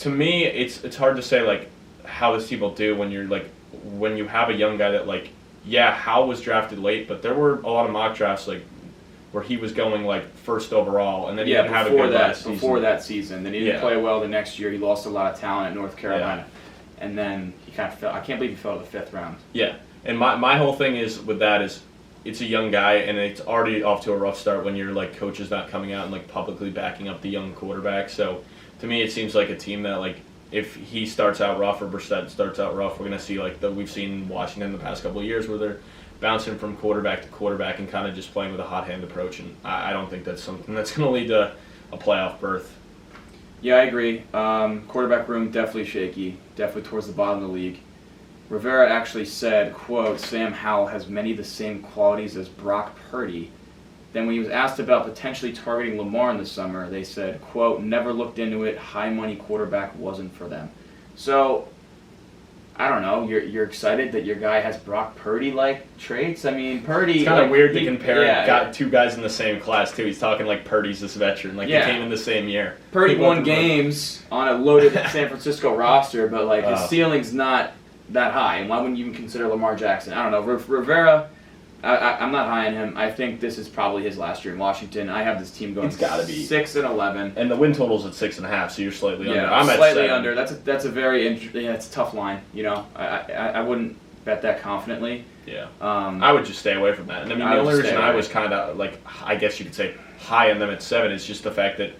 to me, it's hard to say, like, how this team will do when you're, like, when you have a young guy that, like, yeah, Howell was drafted late, but there were a lot of mock drafts, like, where he was going, like, first overall, and then he didn't have a good last season. Before that season. Then he didn't play well the next year. He lost a lot of talent at North Carolina. Yeah. And then he kind of fell. I can't believe he fell to the 5th round. Yeah. And my whole thing is with that is it's a young guy, and it's already off to a rough start when your, like, coach is not coming out and, like, publicly backing up the young quarterback. So to me, it seems like a team that, like, if he starts out rough or Brissett starts out rough, we're going to see, like, that we've seen in Washington the past couple of years where they're bouncing from quarterback to quarterback and kind of just playing with a hot hand approach. And I don't think that's something that's going to lead to a playoff berth. Yeah, I agree. Quarterback room definitely shaky, definitely towards the bottom of the league. Rivera actually said, quote, Sam Howell has many of the same qualities as Brock Purdy. Then when he was asked about potentially targeting Lamar in the summer, they said, quote, never looked into it, high money quarterback wasn't for them. So, I don't know, you're excited that your guy has Brock Purdy-like traits? I mean, Purdy... It's kind of weird to compare got 2 guys in the same class, too. He's talking like Purdy's this veteran, like they came in the same year. Purdy won games on a loaded San Francisco roster, but, like, his ceiling's not that high, and why wouldn't you even consider Lamar Jackson? I don't know. Rivera, I'm not high on him. I think this is probably his last year in Washington. I have this team going 6-11, and the win total's at 6.5, so you're slightly under. I'm slightly under. That's a very it's a tough line. You know, I wouldn't bet that confidently. Yeah, I would just stay away from that. And I mean, the only reason I was kind of, like, I guess you could say high on them at 7 is just the fact that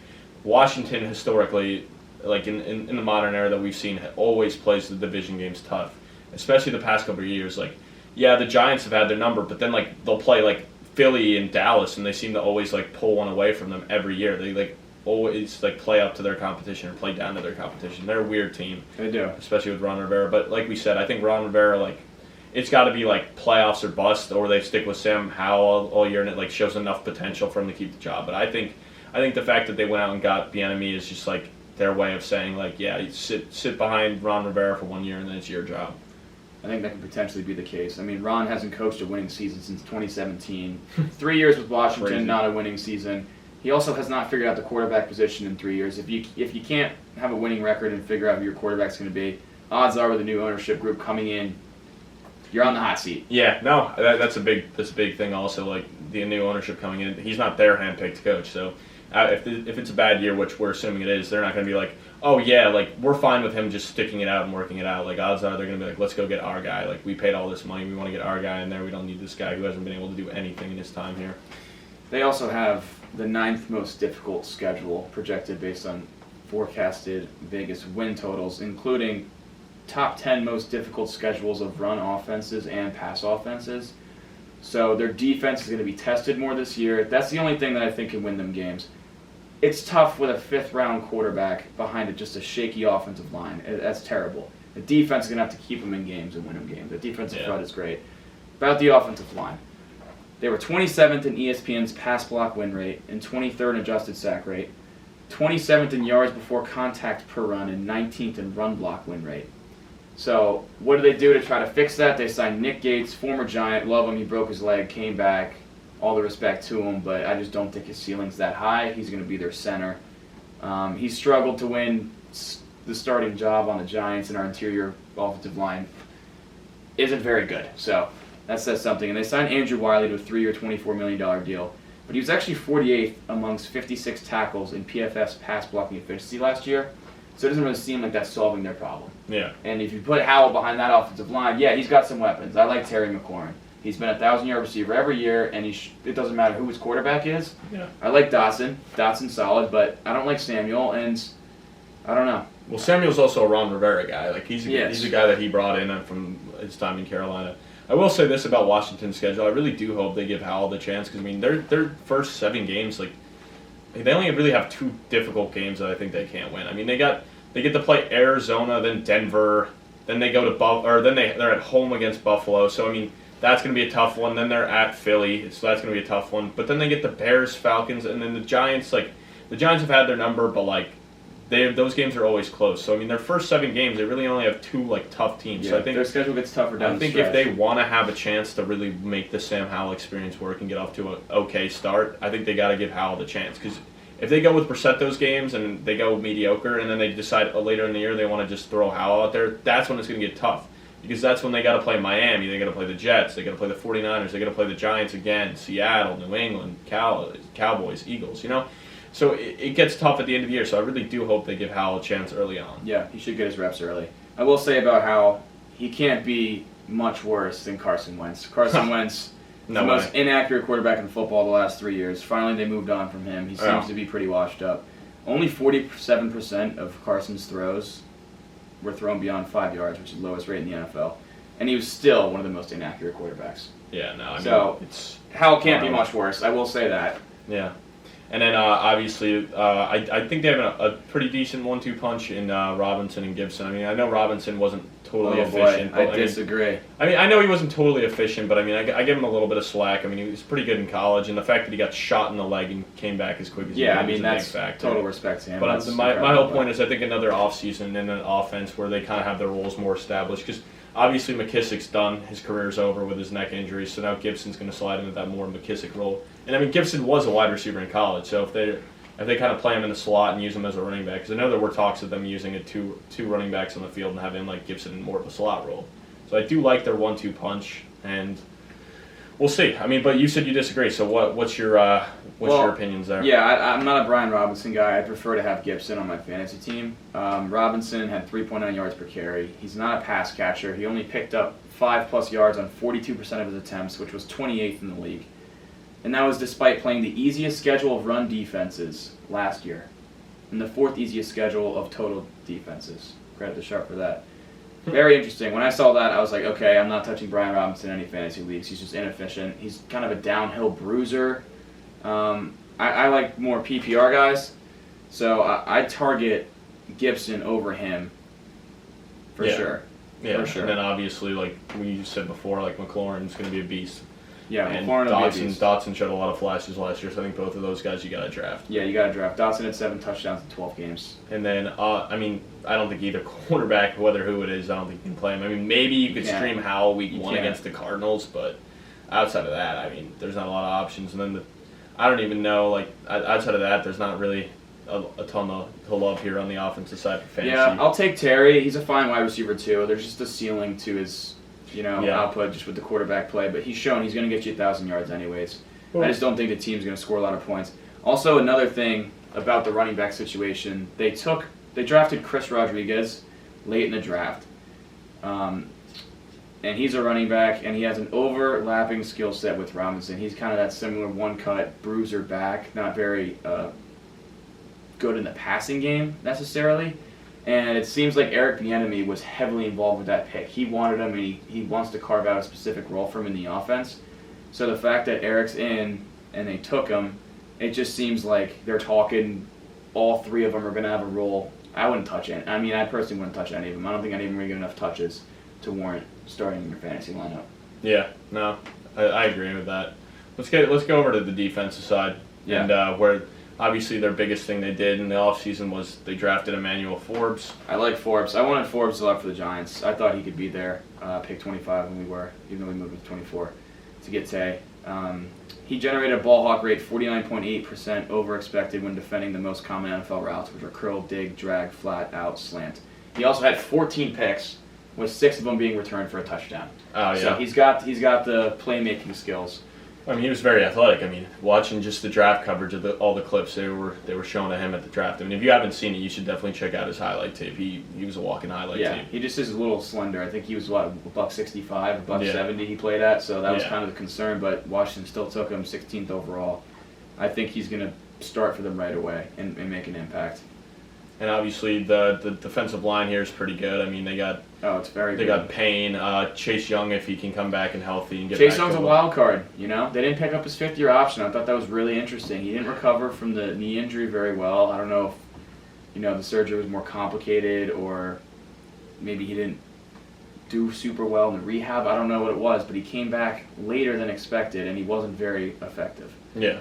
Washington historically, like in the modern era that we've seen, always plays the division games tough, especially the past couple of years. Like, yeah, the Giants have had their number, but then, like, they'll play, like, Philly and Dallas, and they seem to always, like, pull one away from them every year. They, like, always, like, play up to their competition or play down to their competition. They're a weird team. They do. Especially with Ron Rivera. But like we said, I think Ron Rivera, like, it's got to be, like, playoffs or bust, or they stick with Sam Howell all year, and it, like, shows enough potential for him to keep the job. But I think the fact that they went out and got Bieniemy is just, like, their way of saying, like, yeah, you sit behind Ron Rivera for 1 year, and then it's your job. I think that could potentially be the case. I mean, Ron hasn't coached a winning season since 2017. 3 years with Washington, Crazy. Not a winning season. He also has not figured out the quarterback position in 3 years. If you can't have a winning record and figure out who your quarterback's going to be, odds are with the new ownership group coming in, You're on the hot seat. Yeah, no, that's a big thing. Also, like the new ownership coming in, he's not their handpicked coach. So if it's a bad year, which we're assuming it is, they're not going to be like, oh yeah, like we're fine with him just sticking it out and working it out. Like odds are they're going to be like, let's go get our guy. Like we paid all this money, we want to get our guy in there. We don't need this guy who hasn't been able to do anything in his time here. They also have the 9th most difficult schedule projected based on forecasted Vegas win totals, including top 10 most difficult schedules of run offenses and pass offenses. So their defense is going to be tested more this year. That's the only thing that I think can win them games. It's tough with a 5th-round quarterback behind just a shaky offensive line. That's terrible. The defense is going to have to keep them in games and win them games. The defensive front is great. About the offensive line. They were 27th in ESPN's pass block win rate and 23rd in adjusted sack rate, 27th in yards before contact per run, and 19th in run block win rate. So what do they do to try to fix that? They signed Nick Gates, former Giant. Love him. He broke his leg, came back. All the respect to him, but I just don't think his ceiling's that high. He's going to be their center. He struggled to win the starting job on the Giants, and our interior offensive line isn't very good. So that says something. And they signed Andrew Wiley to a 3-year, $24 million deal. But he was actually 48th amongst 56 tackles in PFF's pass blocking efficiency last year. So it doesn't really seem like that's solving their problem. Yeah. And if you put Howell behind that offensive line, yeah, he's got some weapons. I like Terry McLaurin. He's been a 1,000-yard receiver every year, and it doesn't matter who his quarterback is. Yeah. I like Dotson. Dotson's solid, but I don't like Samuel, and I don't know. Well, Samuel's also a Ron Rivera guy. Like he's a guy that he brought in from his time in Carolina. I will say this about Washington's schedule. I really do hope they give Howell the chance because I mean their first 7 games, like they only really have 2 difficult games that I think they can't win. I mean they get to play Arizona, then Denver, then they go to they're at home against Buffalo. So I mean. That's going to be a tough one. Then they're at Philly, so that's going to be a tough one. But then they get the Bears, Falcons, and then the Giants. Like the Giants have had their number, but like those games are always close. So I mean, their first 7 games, they really only have 2 like tough teams. Yeah, so I think their schedule gets tougher down the stretch. If they want to have a chance to really make the Sam Howell experience work and get off to an okay start, I think they got to give Howell the chance because. If they go with Brissett those games and they go mediocre and then they decide later in the year they want to just throw Howell out there, that's when it's going to get tough. Because that's when they got to play Miami, they got to play the Jets, they got to play the 49ers, they got to play the Giants again, Seattle, New England, Cowboys, Eagles, you know? So it gets tough at the end of the year, so I really do hope they give Howell a chance early on. Yeah, he should get his reps early. I will say about Howell, he can't be much worse than Carson Wentz. Carson Wentz, the most inaccurate quarterback in football the last 3 years. Finally, they moved on from him. He seems to be pretty washed up. Only 47% of Carson's throws were thrown beyond 5 yards, which is the lowest rate in the NFL. And he was still one of the most inaccurate quarterbacks. Yeah, no, I mean, so Howell can't be much worse. I will say that. Yeah. And then, obviously, I think they have a pretty decent 1-2 punch in Robinson and Gibson. I mean, I know Robinson wasn't totally efficient. Boy, I disagree. I mean, I know he wasn't totally efficient, but I mean, I give him a little bit of slack. I mean, he was pretty good in college, and the fact that he got shot in the leg and came back as quick as he did was a big factor. Total respect to him. But my whole point is I think another offseason and an offense where they kind of have their roles more established, because obviously McKissick's done. His career's over with his neck injury, so now Gibson's going to slide into that more McKissick role. And I mean, Gibson was a wide receiver in college, so if they kind of play him in the slot and use him as a running back, because I know there were talks of them using two running backs on the field and having like Gibson in more of a slot role. So I do like their 1-2 punch, and we'll see. I mean, but you said you disagree, so what's your opinions there? Yeah, I'm not a Brian Robinson guy. I prefer to have Gibson on my fantasy team. Robinson had 3.9 yards per carry. He's not a pass catcher. He only picked up 5+ yards on 42% of his attempts, which was 28th in the league. And that was despite playing the easiest schedule of run defenses last year and the 4th easiest schedule of total defenses. Credit to Sharp for that. Very interesting. When I saw that, I was like, okay, I'm not touching Brian Robinson in any fantasy leagues. He's just inefficient. He's kind of a downhill bruiser. I like more PPR guys, so I target Gibson over him for sure. Yeah, for sure. And then obviously, like we said before, like McLaurin's going to be a beast. Yeah, and McLaurin will be a beast. Dotson showed a lot of flashes last year, so I think both of those guys you got to draft. Yeah, you got to draft. Dotson had 7 touchdowns in 12 games. And then, I mean, I don't think either quarterback, whether who it is, I don't think you can play him. I mean, maybe you could stream Howell week 1 against the Cardinals, but outside of that, I mean, there's not a lot of options. And then I don't even know, like, outside of that, there's not really a ton to love here on the offensive side for fantasy. Yeah, I'll take Terry. He's a fine wide receiver, too. There's just a ceiling to his output just with the quarterback play, but he's shown he's going to get you 1,000 yards anyways. I just don't think the team's going to score a lot of points. Also, another thing about the running back situation, they drafted Chris Rodriguez late in the draft. And he's a running back, and he has an overlapping skill set with Robinson. He's kind of that similar one-cut bruiser back, not very good in the passing game necessarily. And it seems like Eric Bieniemy was heavily involved with that pick. He wanted him, and he wants to carve out a specific role for him in the offense. So the fact that Eric's in and they took him, it just seems like they're talking all three of them are going to have a role. I wouldn't touch it. I mean, I personally wouldn't touch any of them. I don't think any of them are going to get enough touches to warrant starting in your fantasy lineup. Yeah, no, I agree with that. Let's go over to the defensive side. Yeah. And where obviously their biggest thing they did in the offseason was they drafted Emmanuel Forbes. I like Forbes. I wanted Forbes a lot for the Giants. I thought he could be there, pick 25 when we were, even though we moved to 24 to get Tay. He generated a ball hawk rate 49.8% over expected when defending the most common NFL routes, which are curl, dig, drag, flat, out, slant. He also had 14 picks, with 6 of them being returned for a touchdown. Oh, yeah. So he's got the playmaking skills. I mean, he was very athletic. I mean, watching just the draft coverage of all the clips they were showing to him at the draft. I mean, if you haven't seen it, you should definitely check out his highlight tape. He was a walking highlight tape. Yeah, he just is a little slender. I think he was, $165, $170 he played at, so that was kind of the concern, but Washington still took him 16th overall. I think he's going to start for them right away and make an impact. And obviously the defensive line here is pretty good. I mean, they got Payne, Chase Young if he can come back and healthy and get Chase back Young's to a wild card. They didn't pick up his 5th-year option. I thought that was really interesting. He didn't recover from the knee injury very well. I don't know if the surgery was more complicated or maybe he didn't do super well in the rehab. I don't know what it was, but he came back later than expected and he wasn't very effective. Yeah.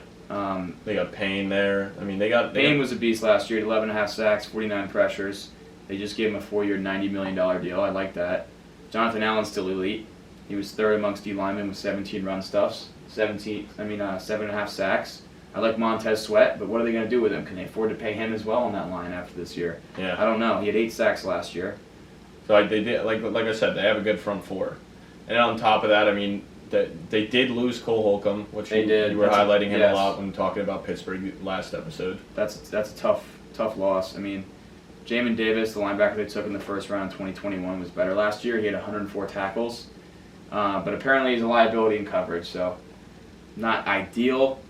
They got Payne there. I mean, Payne was a beast last year. 11.5 sacks, 49 pressures. They just gave him a 4-year, $90 million deal. I like that. Jonathan Allen's still elite. He was 3rd amongst D linemen with 17 run stuffs, 7.5 sacks. I like Montez Sweat, but what are they going to do with him? Can they afford to pay him as well on that line after this year? Yeah. I don't know. He had 8 sacks last year. So they did, like I said, they have a good front four. And on top of that, I mean, they did lose Cole Holcomb, which you were highlighting him a lot when talking about Pittsburgh last episode. That's a tough loss. I mean, Jamin Davis, the linebacker they took in the first round in 2021, was better last year. He had 104 tackles, but apparently he's a liability in coverage, so not ideal.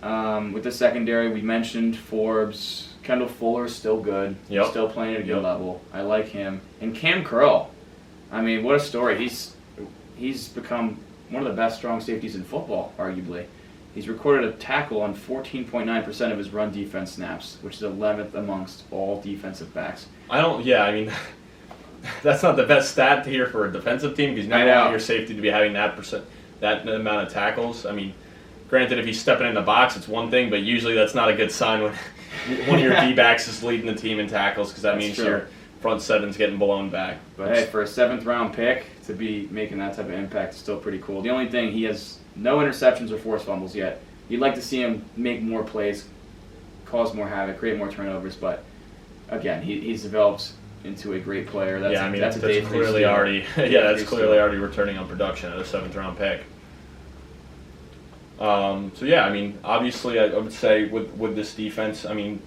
With the secondary, we mentioned Forbes. Kendall Fuller's still good. Yep. He's still playing at a good level. I like him. And Cam Curl, I mean, what a story. He's become one of the best strong safeties in football, arguably. He's recorded a tackle on 14.9% of his run defense snaps, which is 11th amongst all defensive backs. I mean, that's not the best stat to hear for a defensive team because you don't want your safety to be having that amount of tackles. I mean, granted, if he's stepping in the box, it's one thing, but usually that's not a good sign when one of your D-backs is leading the team in tackles because that means your front seven's getting blown back. But hey, for a 7th-round pick to be making that type of impact is still pretty cool. The only thing, he has no interceptions or forced fumbles yet. You'd like to see him make more plays, cause more havoc, create more turnovers, but again, he's developed into a great player. That's clearly already returning on production at a 7th-round pick. I mean, obviously, I would say with this defense, I mean,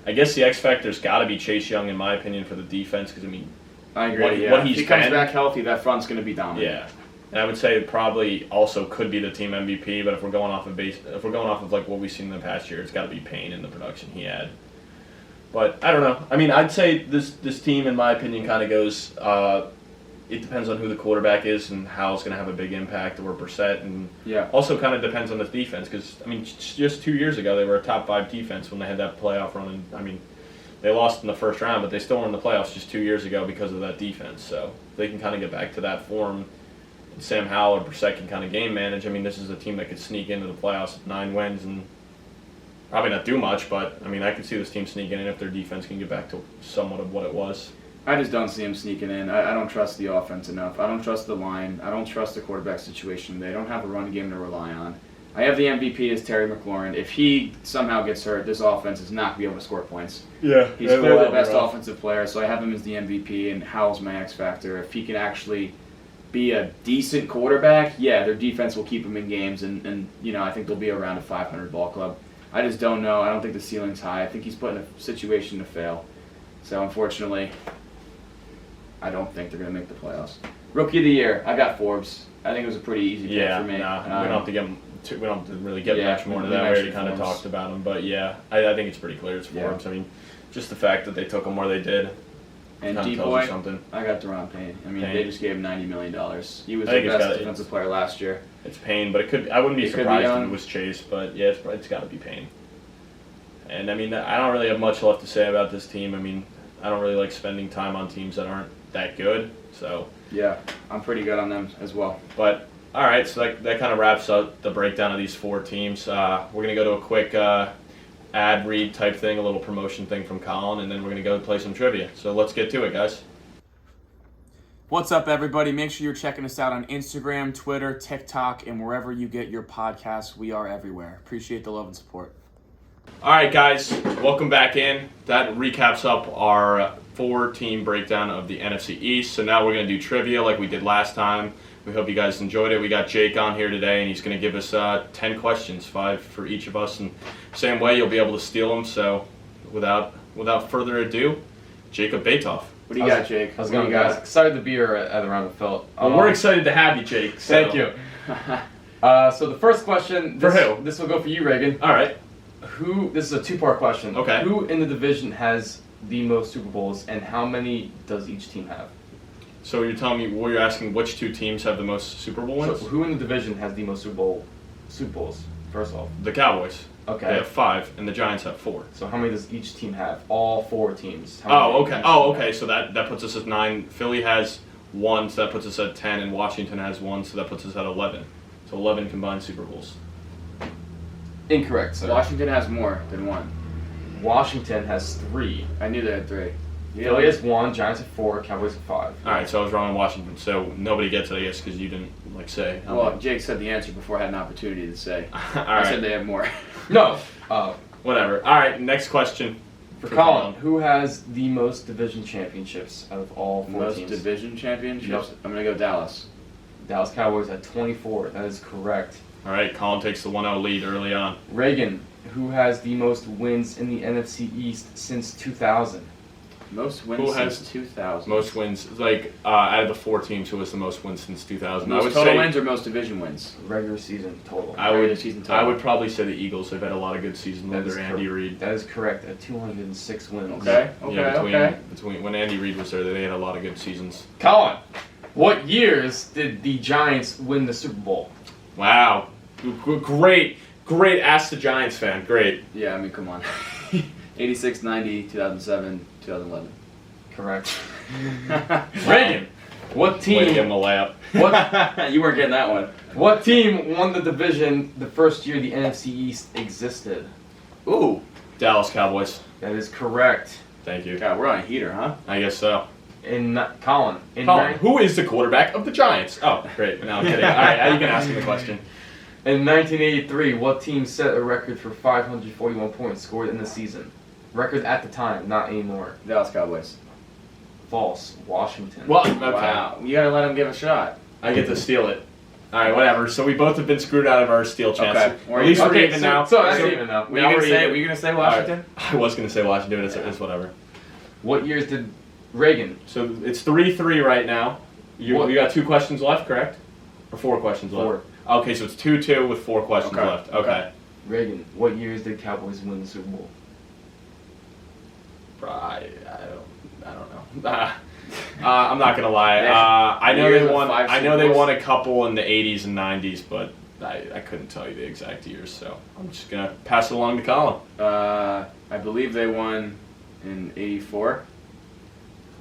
I guess the X factor's got to be Chase Young, in my opinion, for the defense. Because I mean, I agree. If he comes back healthy, that front's going to be dominant. Yeah, and I would say it probably also could be the team MVP. But if we're going off of like what we've seen in the past year, it's got to be Payne in the production he had. But I don't know. I mean, I'd say this team, in my opinion, kind of goes. It depends on who the quarterback is and how it's going to have a big impact, or Brissett, and also kind of depends on the defense. Because I mean, just 2 years ago they were a top 5 defense when they had that playoff run. And I mean, they lost in the first round, but they still were in the playoffs just 2 years ago because of that defense. So they can kind of get back to that form. And Sam Howell or Brissett can kind of game manage. I mean, this is a team that could sneak into the playoffs with 9 wins and probably not do much. But I mean, I could see this team sneaking in if their defense can get back to somewhat of what it was. I just don't see him sneaking in. I don't trust the offense enough. I don't trust the line. I don't trust the quarterback situation. They don't have a run game to rely on. I have the MVP as Terry McLaurin. If he somehow gets hurt, this offense is not going to be able to score points. Yeah, he's clearly the best offensive player, so I have him as the MVP, and Howell's my X factor. If he can actually be a decent quarterback, yeah, their defense will keep them in games, and I think they'll be around a 500 ball club. I just don't know. I don't think the ceiling's high. I think he's put in a situation to fail. So, unfortunately, I don't think they're going to make the playoffs. Rookie of the year, I got Forbes. I think it was a pretty easy pick for me. We don't have to get him. We don't have to really get much more into that. We already kind of talked about him, but I think it's pretty clear it's Forbes. I mean, just the fact that they took him where they did. And D-Boy, I got Deron Payne. I mean, they just gave him $90 million. He was the best defensive player last year. It's Payne, but it could. I wouldn't be surprised if it was Chase, but it's got to be Payne. And I mean, I don't really have much left to say about this team. I mean, I don't really like spending time on teams that aren't that good. So yeah, I'm pretty good on them as well. But all right, so that kind of wraps up the breakdown of these 4 teams. We're gonna go to a quick ad read type thing, a little promotion thing from Colin, and then we're gonna go play some trivia. So let's get to it, guys. What's up, everybody? Make sure you're checking us out on Instagram, Twitter, TikTok, and wherever you get your podcasts. We are everywhere. Appreciate the love and support. All right, guys, welcome back in. That recaps up our 4-team breakdown of the NFC East. So now we're going to do trivia like we did last time. We hope you guys enjoyed it. We got Jake on here today, and he's going to give us 10 questions, 5 for each of us. And same way, you'll be able to steal them. So without further ado, Jacob Batoff. What do you got, Jake? How's it going, guys? Excited to be here at the Round of Felt. Well, we're excited to have you, Jake. So. Thank you. So the first question. For who? This will go for you, Reagan. All right. This is a 2-part question. Okay. Who in the division has the most Super Bowls, and how many does each team have? So you're telling me, you're asking which 2 teams have the most Super Bowl wins? So who in the division has the most Super Bowls, first off? The Cowboys. Okay. They have 5, and the Giants have 4. So how many does each team have? All 4 teams. Okay. So that puts us at 9. Philly has 1, so that puts us at 10, and Washington has 1, so that puts us at 11. So 11 combined Super Bowls. Incorrect, sir. Washington has more than 1. Washington has 3. I knew they had 3. Philly has 1, Giants have 4, Cowboys have 5. All right, so I was wrong on Washington. So nobody gets it, I guess, because you didn't say. Well, Jake said the answer before I had an opportunity to say. All I right. said they have more. No. Whatever. All right, next question. For Colin, who has the most division championships out of all 4 teams? Most division championships? Yep. I'm going to go Dallas. Dallas Cowboys at 24. That is correct. All right, Colin takes the 1-0 lead early on. Reagan, who has the most wins in the NFC East since 2000? Most wins since 2000. Most wins, out of the 4 teams, who has the most wins since 2000? Most total wins or most division wins? Regular season total. I would probably say the Eagles. They've had a lot of good seasons under Andy Reid. That is correct, at 206 wins. Between when Andy Reid was there, they had a lot of good seasons. Colin, what years did the Giants win the Super Bowl? Wow. Great. Ask the Giants fan. Great. Yeah, I mean, come on. 86, 90, 2007, 2011. Correct. Reagan, what team... Way to give him a layup. You weren't getting that one. What team won the division the first year the NFC East existed? Ooh. Dallas Cowboys. That is correct. Thank you. God, we're on a heater, huh? I guess so. Colin, who is the quarterback of the Giants? Oh, great. No, I'm kidding. All right, you can ask him the question. In 1983, what team set a record for 541 points scored in the season? Record at the time, not anymore. Dallas Cowboys. False. Washington. Well, okay. Wow. You gotta let him give a shot. I get to steal it. All right, whatever. So we both have been screwed out of our steal chance. Okay. At least we're even now. So that's even now. Were you gonna say Washington? Right. I was gonna say Washington. It's whatever. What years did Reagan? So it's 3-3 right now. You got 2 questions left, correct? Or 4 questions left? 4. Okay, so it's 2-2 with 4 questions left. Okay. Reagan, what years did Cowboys win the Super Bowl? I don't know. I'm not gonna lie. I know they won. I know they won a couple in the 80s and 90s, but I couldn't tell you the exact years. So I'm just gonna pass it along to Colin. I believe they won in '84.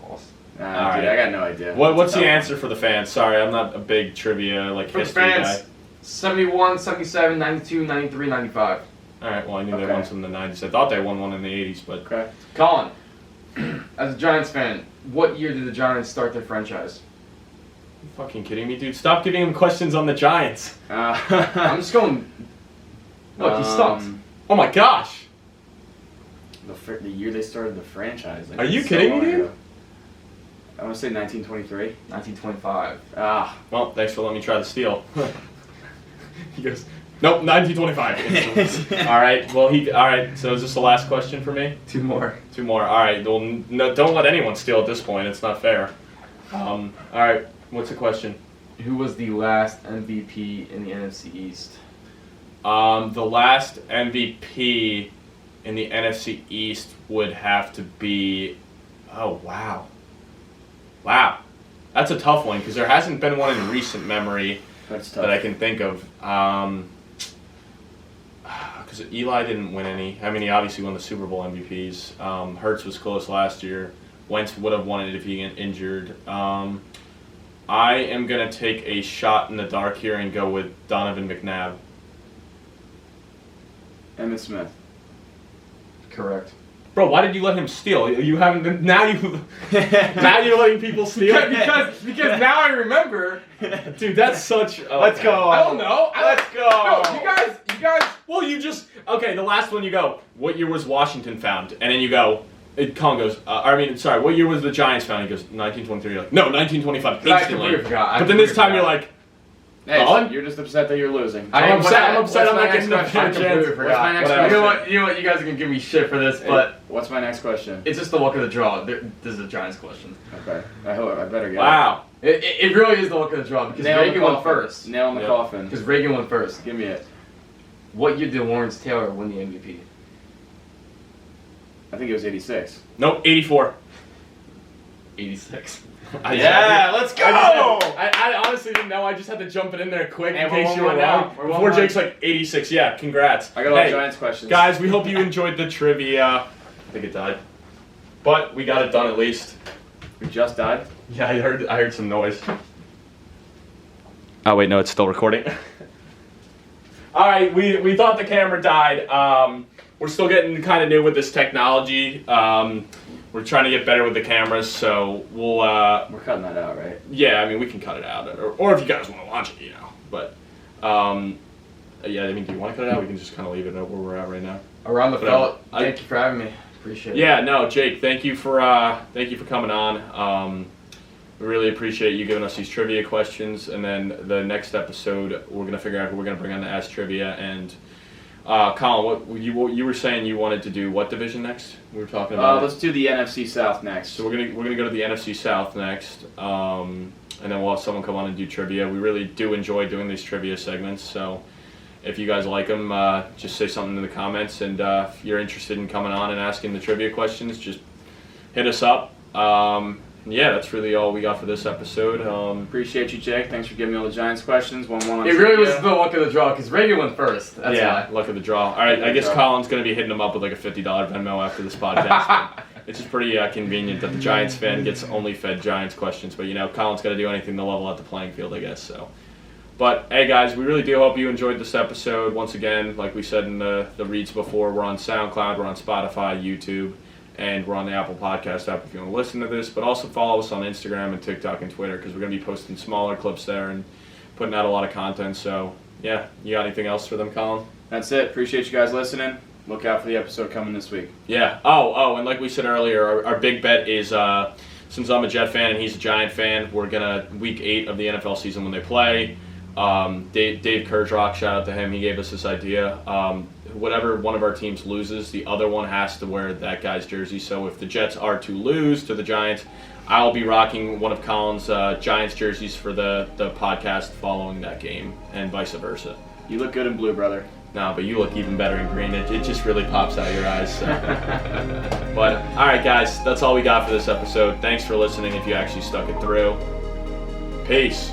False. Dude, I got no idea. What's the answer for the fans? Sorry, I'm not a big trivia for history fans, guy. 71, 77, 92, 93, 95. All right. Well, I knew they won some in the 90s. I thought they won one in the 80s, but. Okay. Colin, as a Giants fan, what year did the Giants start their franchise? You fucking kidding me, dude? Stop giving him questions on the Giants. I'm just going. Look, he stumped. Oh my gosh. The year they started the franchise. Are you kidding me, dude? I want to say 1923. 1925. Well, thanks for letting me try the steal. He goes, nope, 1925. All right. Well, all right. So is this the last question for me? Two more. All right. Well, no, don't let anyone steal at this point. It's not fair. All right. What's the question? Who was the last MVP in the NFC East? The last MVP in the NFC East would have to be. Oh wow. Wow, that's a tough one because there hasn't been one in recent memory that I can think of. Because Eli didn't win any. I mean, he obviously won the Super Bowl MVPs. Hurts was close last year. Wentz would have won it if he didn't get injured. I am going to take a shot in the dark here and go with Donovan McNabb. Emmitt Smith. Correct. Bro, why did you let him steal? You haven't been, now you're letting people steal? because now I remember. Dude, that's such. Let's go. I don't know. Let's go. No, you guys. Well, you just okay. The last one you go. What year was Washington found? And then you go. Colin goes. What year was the Giants found? He goes 1923. You're like, no, 1925. Instantly. I completely forgot. But then this time you're like, hey, Colin? you're just upset that you're losing. I'm upset. I'm not getting the question? fair chance. What's my next question? You know what? You guys are gonna give me shit for this, but What's my next question? it's just the luck of the draw. This is a Giants question. Okay. I better get Wow. It really is the luck of the draw because Reagan won first. Nail in the coffin. Because Reagan won first. Give me it. What year did Lawrence Taylor win the MVP? I think it was 86. Nope, 84. 86. Let's go! I honestly didn't know. I just had to jump it in there quick in case you were wrong. Before Jake's like 86. Yeah, congrats. I got a lot of Giants questions. Guys, we hope you enjoyed the trivia. I think it died. But we got it done at least. We just died? Yeah, I heard some noise. Oh wait, no, it's still recording. All right, we thought the camera died. We're still getting kind of new with this technology. We're trying to get better with the cameras, so we'll. We're cutting that out, right? Yeah, I mean we can cut it out, or if you guys want to watch it, But yeah, I mean, do you want to cut it out? We can just kind of leave it at where we're at right now. Around the felt. Thank you for having me. Appreciate it. Yeah, no, Jake, thank you for coming on. We really appreciate you giving us these trivia questions, and then the next episode we're gonna figure out who we're gonna bring on to ask trivia. And Colin, what you were saying you wanted to do what division next? We were talking about. Let's do the NFC South next. So we're gonna go to the NFC South next, and then we'll have someone come on and do trivia. We really do enjoy doing these trivia segments, so. If you guys like them, just say something in the comments. And if you're interested in coming on and asking the trivia questions, just hit us up. Yeah, that's really all we got for this episode. Appreciate you, Jake. Thanks for giving me all the Giants questions. 1-1 on It really was the luck of the draw because Reagan went first. That's why. Luck of the draw. All right, I guess Colin's going to be hitting him up with like a $50 Venmo after this podcast. It's just pretty convenient that the Giants fan gets only fed Giants questions. But, Colin's got to do anything to level out the playing field, I guess, so. But, hey, guys, we really do hope you enjoyed this episode. Once again, like we said in the reads before, we're on SoundCloud, we're on Spotify, YouTube, and we're on the Apple Podcast app if you want to listen to this. But also follow us on Instagram and TikTok and Twitter because we're going to be posting smaller clips there and putting out a lot of content. So, yeah, you got anything else for them, Colin? That's it. Appreciate you guys listening. Look out for the episode coming this week. Yeah. Oh, and like we said earlier, our big bet is since I'm a Jet fan and he's a Giant fan, we're going to Week 8 of the NFL season when they play. Dave Kerdrock, shout out to him, he gave us this idea. Whatever one of our teams loses, the other one has to wear that guy's jersey. So if the Jets are to lose to the Giants, I'll be rocking one of Colin's Giants jerseys for the podcast following that game, and vice versa. You look good in blue, brother. No, but you look even better in green. It just really pops out of your eyes. So. But, all right, guys, that's all we got for this episode. Thanks for listening if you actually stuck it through. Peace.